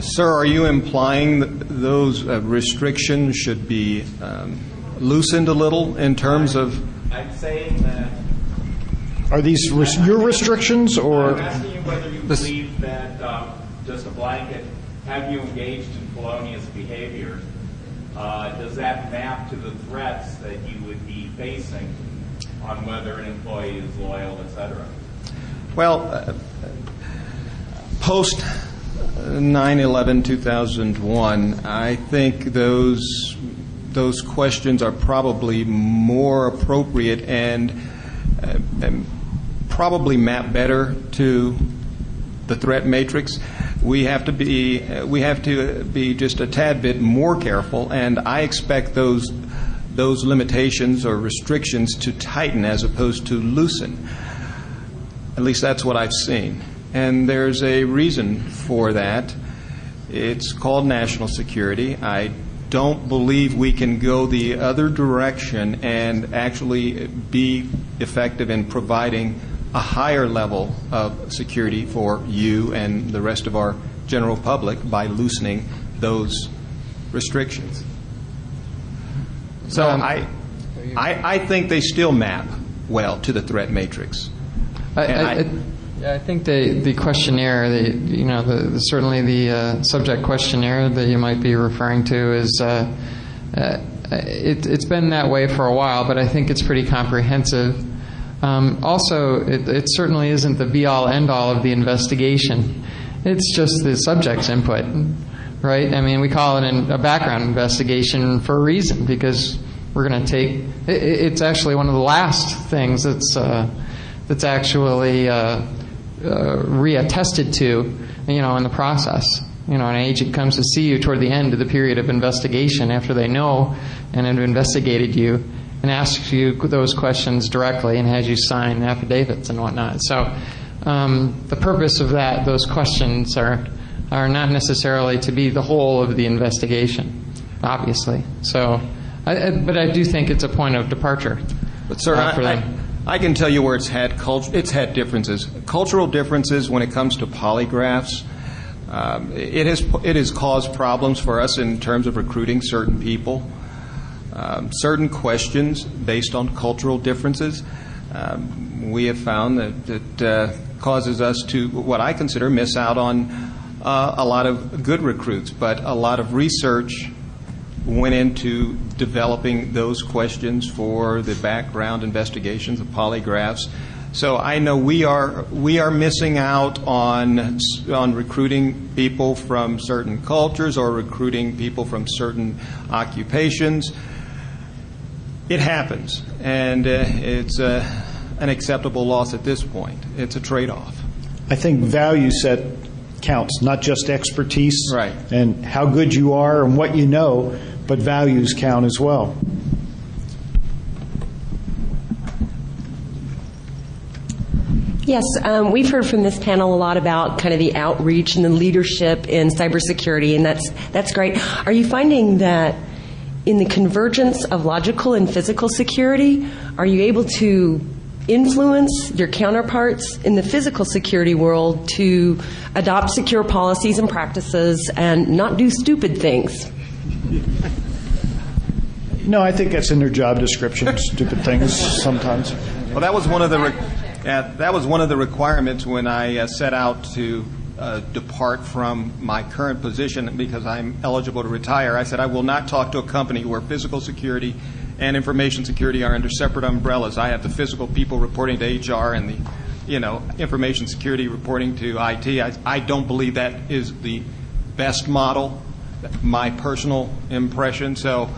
Sir, are you implying that those restrictions should be loosened a little in terms of... I'm saying that Are these your restrictions, or? I'm asking you whether you believe that just a blanket, have you engaged in felonious behavior, does that map to the threats that you would be facing on whether an employee is loyal, et cetera? Well, post 9/11/2001, I think those questions are probably more appropriate and probably map better to the threat matrix. We have to be just a tad bit more careful, and I expect those limitations or restrictions to tighten as opposed to loosen. At least that's what I've seen. And there's a reason for that. It's called national security. I don't believe we can go the other direction and actually be effective in providing a higher level of security for you and the rest of our general public by loosening those restrictions. So I think they still map well to the threat matrix. I think the questionnaire, certainly the subject questionnaire that you might be referring to is it's been that way for a while, but I think it's pretty comprehensive. Also, it certainly isn't the be-all, end-all of the investigation. It's just the subject's input, right? I mean, we call it a background investigation for a reason, because we're going to take. It's actually one of the last things that's actually reattested to, in the process. An agent comes to see you toward the end of the period of investigation after they know and have investigated you, and asks you those questions directly and has you sign affidavits and whatnot. So the purpose of those questions are not necessarily to be the whole of the investigation, obviously. So, but I do think it's a point of departure. But sir, for them. I can tell you where it's had differences, cultural differences when it comes to polygraphs. It has caused problems for us in terms of recruiting certain people. Certain questions based on cultural differences, we have found that causes us to, what I consider, miss out on a lot of good recruits. But a lot of research went into developing those questions for the background investigations, the polygraphs. So I know we are missing out on recruiting people from certain cultures or recruiting people from certain occupations. It happens, and it's an acceptable loss at this point. It's a trade-off. I think value set counts, not just expertise right. and how good you are and what you know, but values count as well. Yes, we've heard from this panel a lot about kind of the outreach and the leadership in cybersecurity, and that's great. Are you finding that in the convergence of logical and physical security, are you able to influence your counterparts in the physical security world to adopt secure policies and practices and not do stupid things? No, I think that's in their job description, stupid things sometimes. Well, that was one of the requirements when I set out to depart from my current position because I'm eligible to retire. I said I will not talk to a company where physical security and information security are under separate umbrellas. I have the physical people reporting to HR and the information security reporting to IT. I don't believe that is the best model, my personal impression. So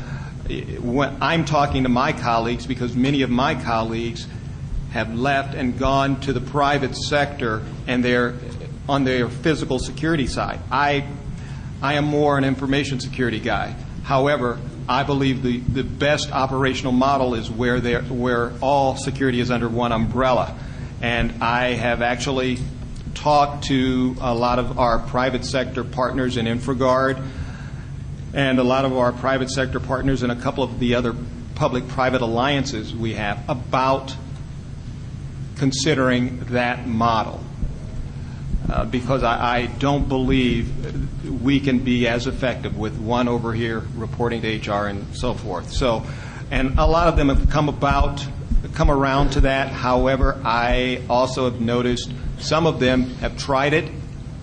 when I'm talking to my colleagues, because many of my colleagues have left and gone to the private sector and they're on their physical security side. I am more an information security guy. However, I believe the best operational model is where all security is under one umbrella. And I have actually talked to a lot of our private sector partners in InfraGard and a lot of our private sector partners in a couple of the other public-private alliances we have about considering that model. Because I don't believe we can be as effective with one over here reporting to HR and so forth. So, and a lot of them have come about come around to that. However, I also have noticed some of them have tried it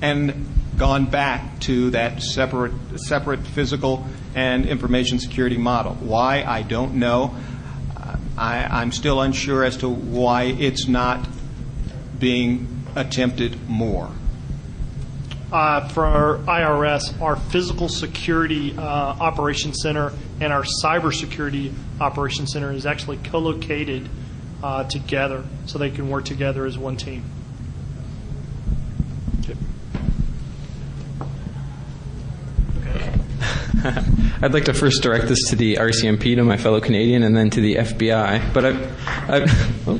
and gone back to that separate physical and information security model. Why, I don't know. I'm still unsure as to why it's not being attempted more. For IRS, our physical security operations center and our cybersecurity operations center is actually co-located together, so they can work together as one team. I'd like to first direct this to the RCMP, to my fellow Canadian, and then to the FBI. But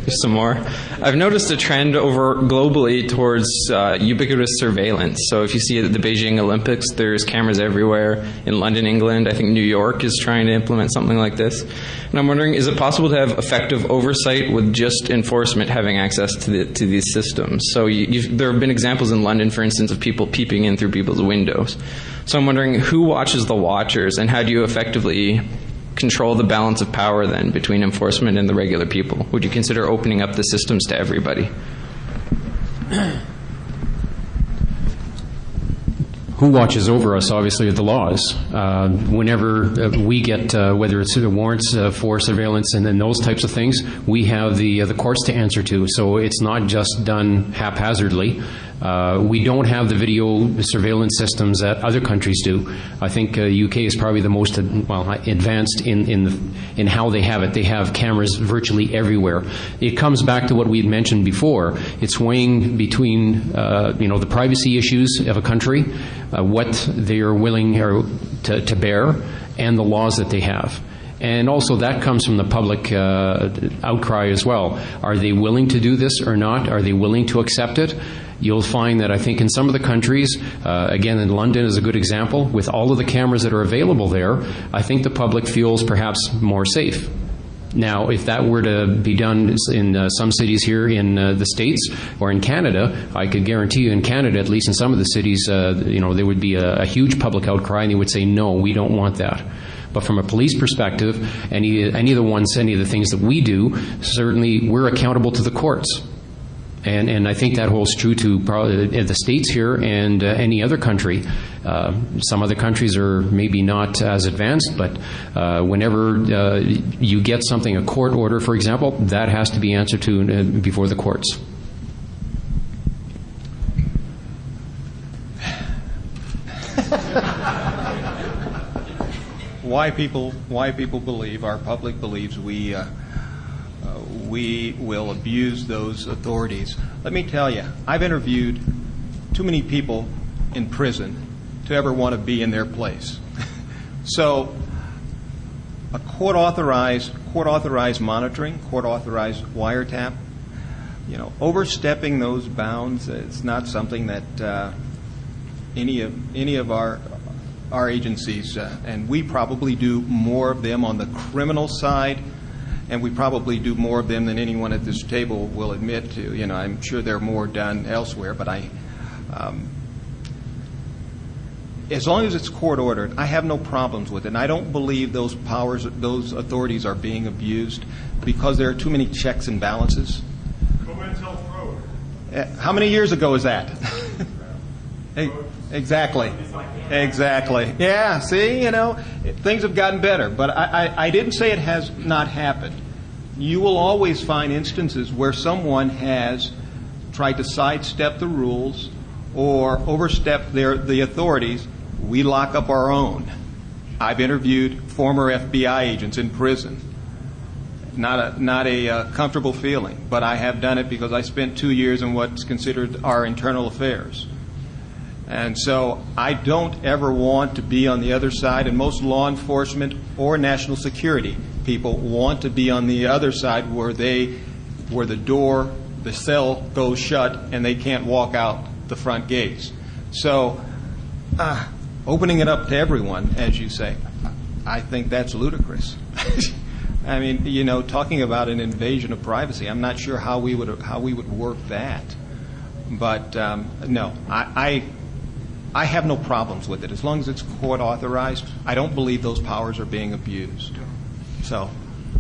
there's some more. I've noticed a trend over globally towards ubiquitous surveillance. So if you see at the Beijing Olympics, there's cameras everywhere. In London, England, I think New York is trying to implement something like this. And I'm wondering, is it possible to have effective oversight with just enforcement having access to these systems? So there have been examples in London, for instance, of people peeping in through people's windows. So I'm wondering, who watches the watchers, and how do you effectively control the balance of power then between enforcement and the regular people? Would you consider opening up the systems to everybody? Who watches over us, obviously, are the laws. Whenever we get, whether it's warrants for surveillance and then those types of things, we have the courts to answer to. So it's not just done haphazardly. We don't have the video surveillance systems that other countries do. I think UK is probably the most advanced in how they have it. They have cameras virtually everywhere. It comes back to what we had mentioned before. It's weighing between the privacy issues of a country, what they are willing to bear, and the laws that they have. And also that comes from the public outcry as well. Are they willing to do this or not? Are they willing to accept it? You'll find that I think in some of the countries, again in London is a good example, with all of the cameras that are available there, I think the public feels perhaps more safe. Now, if that were to be done in some cities here in the States or in Canada, I could guarantee you in Canada, at least in some of the cities, there would be a huge public outcry and they would say, no, we don't want that. But from a police perspective, any of the things that we do, certainly we're accountable to the courts. And I think that holds true to probably the States here and any other country. Some other countries are maybe not as advanced, but whenever you get something, a court order, for example, that has to be answered to before the courts. Why people believe, our public believes we will abuse those authorities. Let me tell you, I've interviewed too many people in prison to ever want to be in their place. So a court-authorized monitoring, court-authorized wiretap, overstepping those bounds is not something that any of our agencies, and we probably do more of them on the criminal side, and we probably do more of them than anyone at this table will admit to. I'm sure there are more done elsewhere, but as long as it's court ordered, I have no problems with it. And I don't believe those authorities are being abused because there are too many checks and balances. How many years ago is that? Exactly. Yeah, see, things have gotten better. But I didn't say it has not happened. You will always find instances where someone has tried to sidestep the rules or overstep the authorities. We lock up our own. I've interviewed former FBI agents in prison. Not a comfortable feeling, but I have done it because I spent 2 years in what's considered our internal affairs. And so I don't ever want to be on the other side, and most law enforcement or national security people want to be on the other side where the door, the cell goes shut and they can't walk out the front gates. So opening it up to everyone, as you say, I think that's ludicrous. I mean, talking about an invasion of privacy, I'm not sure how we would work that. But no, I have no problems with it. As long as it's court authorized, I don't believe those powers are being abused. So,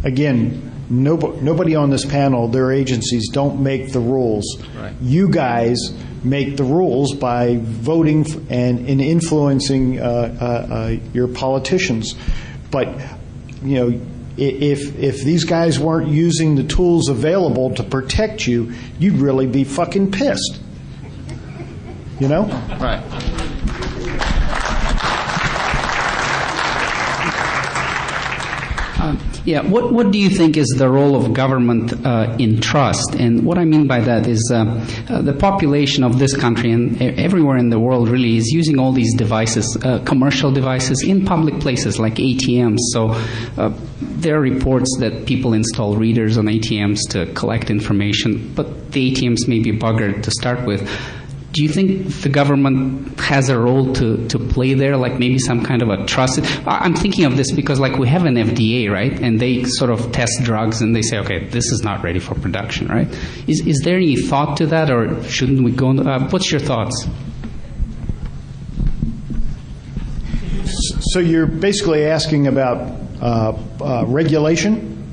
again, nobody on this panel, their agencies don't make the rules. Right. You guys make the rules by voting and influencing your politicians. But, you know, if these guys weren't using the tools available to protect you, you'd really be fucking pissed. You know? Right. Yeah, what do you think is the role of government in trust? And what I mean by that is the population of this country and everywhere in the world really is using all these devices, commercial devices, in public places like ATMs. So there are reports that people install readers on ATMs to collect information, but the ATMs may be buggered to start with. Do you think the government has a role to play there, like maybe some kind of a trust? I'm thinking of this because, like, we have an FDA, right? And they sort of test drugs and they say, okay, this is not ready for production, right? Is there any thought to that, or shouldn't we go? What's your thoughts? So you're basically asking about regulation?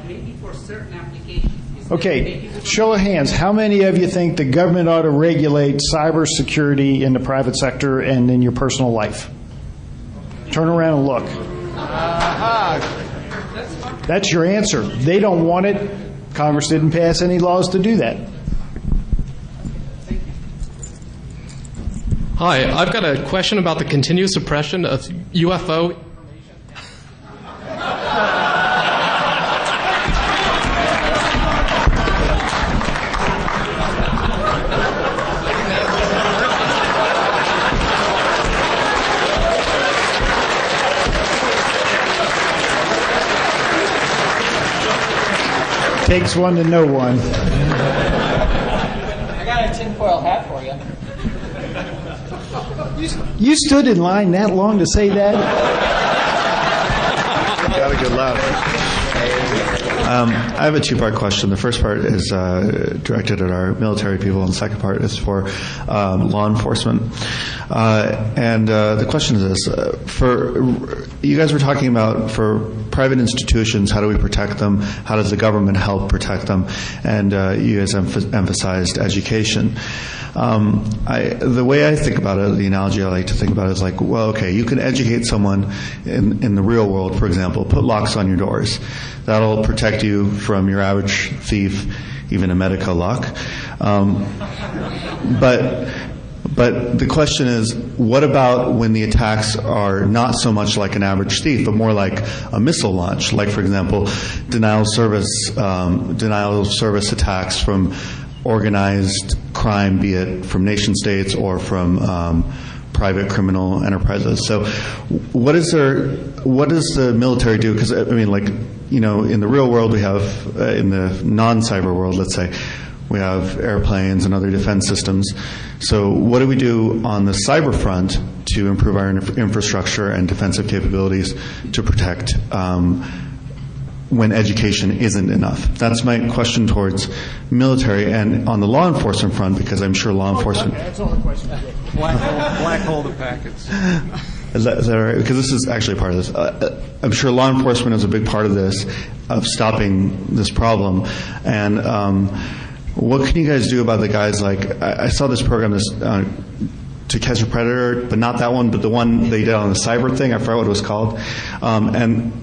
Maybe for certain applications. Okay, show of hands. How many of you think the government ought to regulate cybersecurity in the private sector and in your personal life? Turn around and look. That's your answer. They don't want it. Congress didn't pass any laws to do that. Hi, I've got a question about the continuous suppression of UFO. Takes one to know one. I got a tinfoil hat for you. You stood in line that long to say that? Got a good laugh. I have a two-part question. The first part is directed at our military people, and the second part is for law enforcement. And the question is this: for you guys were talking about for private institutions, how do we protect them? How does the government help protect them? And you guys emphasized education. The way I think about it, the analogy I like to think about it is like, well, okay, you can educate someone in the real world, for example, put locks on your doors. That'll protect you from your average thief, even a Medico lock. But the question is, what about when the attacks are not so much like an average thief, but more like a missile launch? Like, for example, denial of service attacks from organized crime, be it from nation states or from private criminal enterprises. So what does the military do? Because, I mean, like, you know, in the real world we have, in the non-cyber world, let's say, we have airplanes and other defense systems. So what do we do on the cyber front to improve our infrastructure and defensive capabilities to protect when education isn't enough? That's my question towards military. And on the law enforcement front, because I'm sure law enforcement... That's all the question. Black hole the packets. Is that all right? Because this is actually part of this. I'm sure law enforcement is a big part of this, of stopping this problem. And what can you guys do about the guys like... I saw this program, To Catch a Predator, but not that one, but the one they did on the cyber thing. I forgot what it was called. And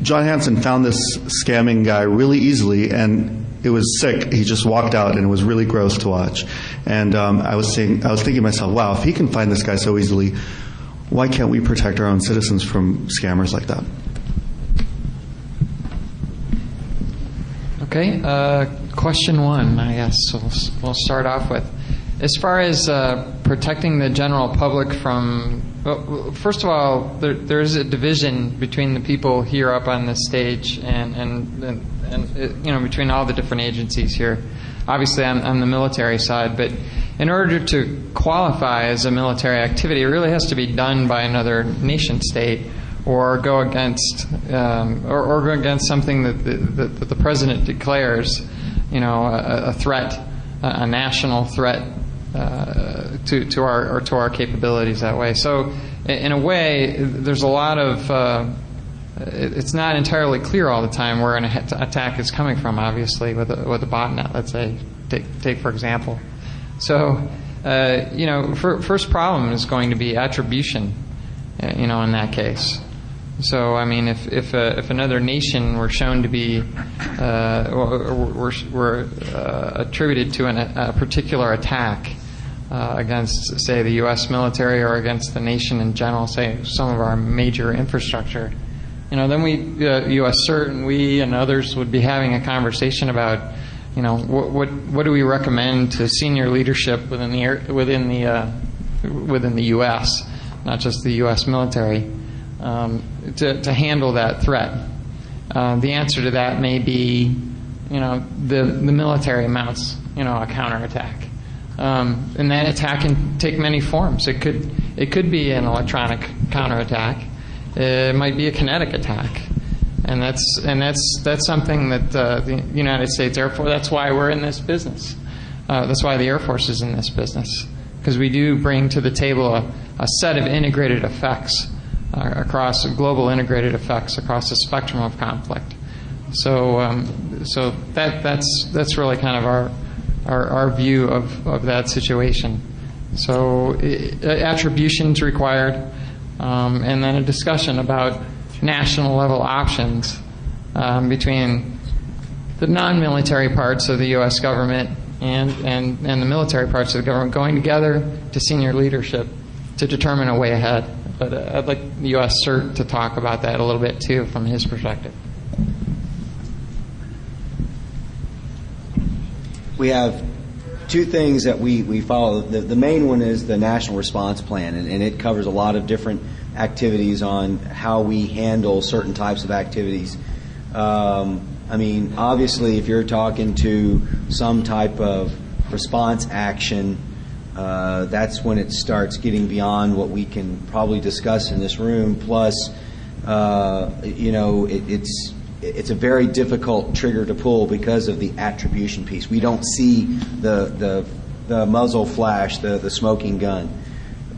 John Hanson found this scamming guy really easily, and it was sick. He just walked out, and it was really gross to watch. And I was thinking to myself, wow, if he can find this guy so easily, why can't we protect our own citizens from scammers like that? Okay, question one, I guess we'll start off with. As far as protecting the general public from, well, first of all, there is a division between the people here up on this stage and you know, between all the different agencies here. Obviously, I'm the military side, but in order to qualify as a military activity, it really has to be done by another nation state, or go against or go against something that the president declares, you know, a threat, a national threat to our capabilities that way. So in a way, there's a lot of it's not entirely clear all the time where an attack is coming from, obviously, with a botnet, let's say, take for example. So, first problem is going to be attribution, in that case. So, I mean, if another nation were shown to be, were attributed to a particular attack against, say, the U.S. military or against the nation in general, say, some of our major infrastructure, then U.S. CERT and we and others would be having a conversation about, what do we recommend to senior leadership within the U.S., not just the U.S. military, to handle that threat. The answer to that may be, the military mounts, a counterattack. And that attack can take many forms. It could be an electronic counterattack. It might be a kinetic attack, and that's something that the United States Air Force. That's why we're in this business. That's why the Air Force is in this business, because we do bring to the table a set of integrated effects across global integrated effects across the spectrum of conflict. So that's really kind of our view of that situation. So attribution's required, and then a discussion about national level options between the non-military parts of the U.S. government and the military parts of the government going together to senior leadership to determine a way ahead. But I'd like the U.S. CERT to talk about that a little bit too from his perspective. We have two things that we follow. The main one is the National Response Plan, and it covers a lot of different activities on how we handle certain types of activities. Obviously, if you're talking to some type of response action, that's when it starts getting beyond what we can probably discuss in this room. Plus, it's a very difficult trigger to pull because of the attribution piece. We don't see the muzzle flash, the smoking gun.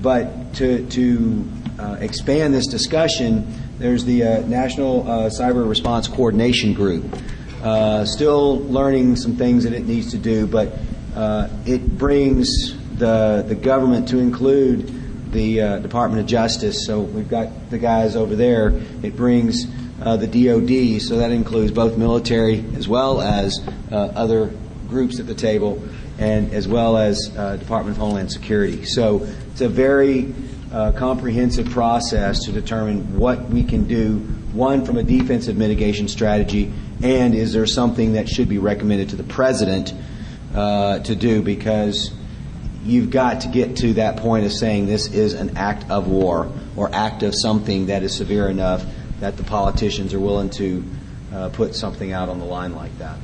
But to expand this discussion, there's the National Cyber Response Coordination Group. Still learning some things that it needs to do, but it brings the government to include the Department of Justice. So we've got the guys over there. It brings the DOD, so that includes both military as well as other groups at the table, and as well as Department of Homeland Security. So it's a very comprehensive process to determine what we can do, one, from a defensive mitigation strategy, and is there something that should be recommended to the President to do, because you've got to get to that point of saying this is an act of war or act of something that is severe enough that the politicians are willing to put something out on the line like that.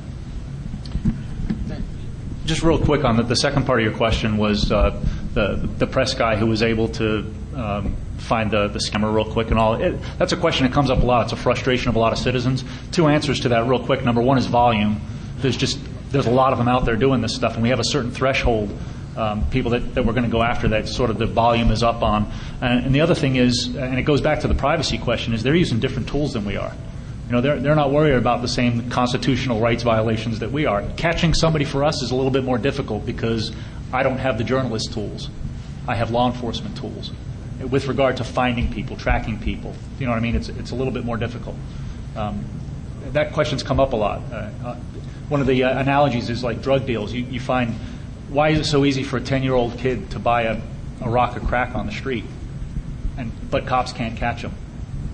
Just real quick on the second part of your question was the press guy who was able to find the scammer real quick and all. That's a question that comes up a lot. It's a frustration of a lot of citizens. Two answers to that real quick. Number one is volume. There's a lot of them out there doing this stuff, and we have a certain threshold people that we're going to go after that sort of the volume is up on. And the other thing is, and it goes back to the privacy question, is they're using different tools than we are. They're not worried about the same constitutional rights violations that we are. Catching somebody for us is a little bit more difficult because I don't have the journalist tools. I have law enforcement tools. With regard to finding people, tracking people, you know what I mean? It's a little bit more difficult. That question's come up a lot. One of the analogies is like drug deals. You find, why is it so easy for a 10-year-old kid to buy a rock of crack on the street, but cops can't catch them?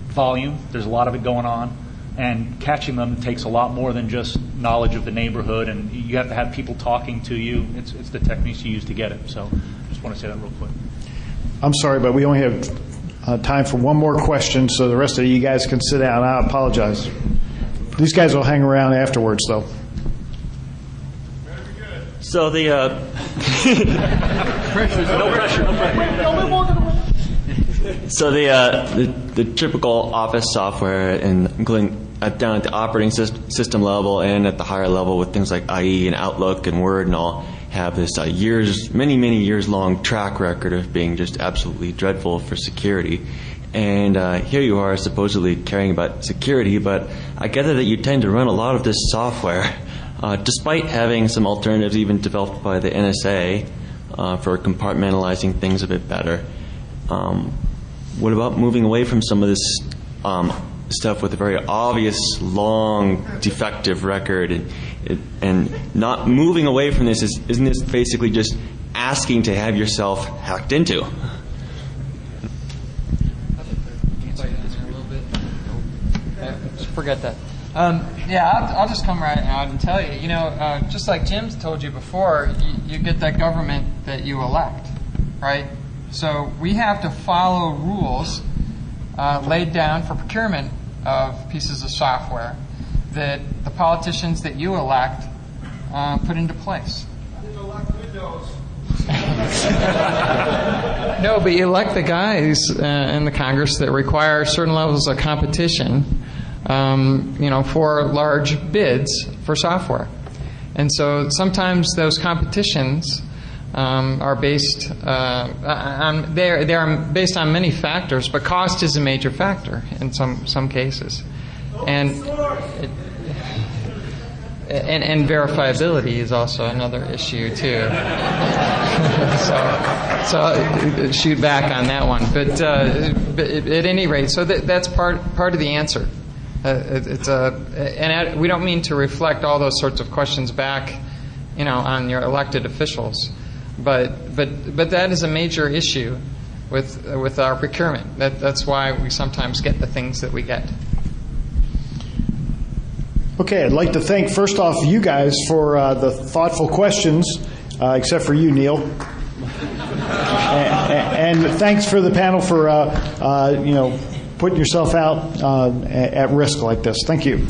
Volume, there's a lot of it going on, and catching them takes a lot more than just knowledge of the neighborhood, and you have to have people talking to you. It's the techniques you use to get it. So I just want to say that real quick. I'm sorry, but we only have time for one more question, so the rest of you guys can sit down. I apologize. These guys will hang around afterwards, though. So the So the typical office software, and including down at the operating system level and at the higher level with things like IE and Outlook and Word and all, have this many years long track record of being just absolutely dreadful for security. And here you are supposedly caring about security, but I gather that you tend to run a lot of this software, despite having some alternatives even developed by the NSA for compartmentalizing things a bit better. What about moving away from some of this stuff with a very obvious, long, defective record, and not moving away from this? Isn't this basically just asking to have yourself hacked into? Forget that. I'll just come right out and tell you. Just like Jim's told you before, you get that government that you elect, right? So we have to follow rules laid down for procurement of pieces of software that the politicians that you elect put into place. I didn't elect Windows. No, but you elect the guys in the Congress that require certain levels of competition, for large bids for software. And so sometimes those competitions are based they are based on many factors, but cost is a major factor in some cases, and verifiability is also another issue too. so shoot back on that one, but at any rate, so that's part of the answer. We don't mean to reflect all those sorts of questions back, on your elected officials, but that is a major issue with our procurement. That's why we sometimes get the things that we get. Okay, I'd like to thank first off you guys for the thoughtful questions, except for you, Neil. And thanks for the panel for putting yourself out at risk like this. Thank you.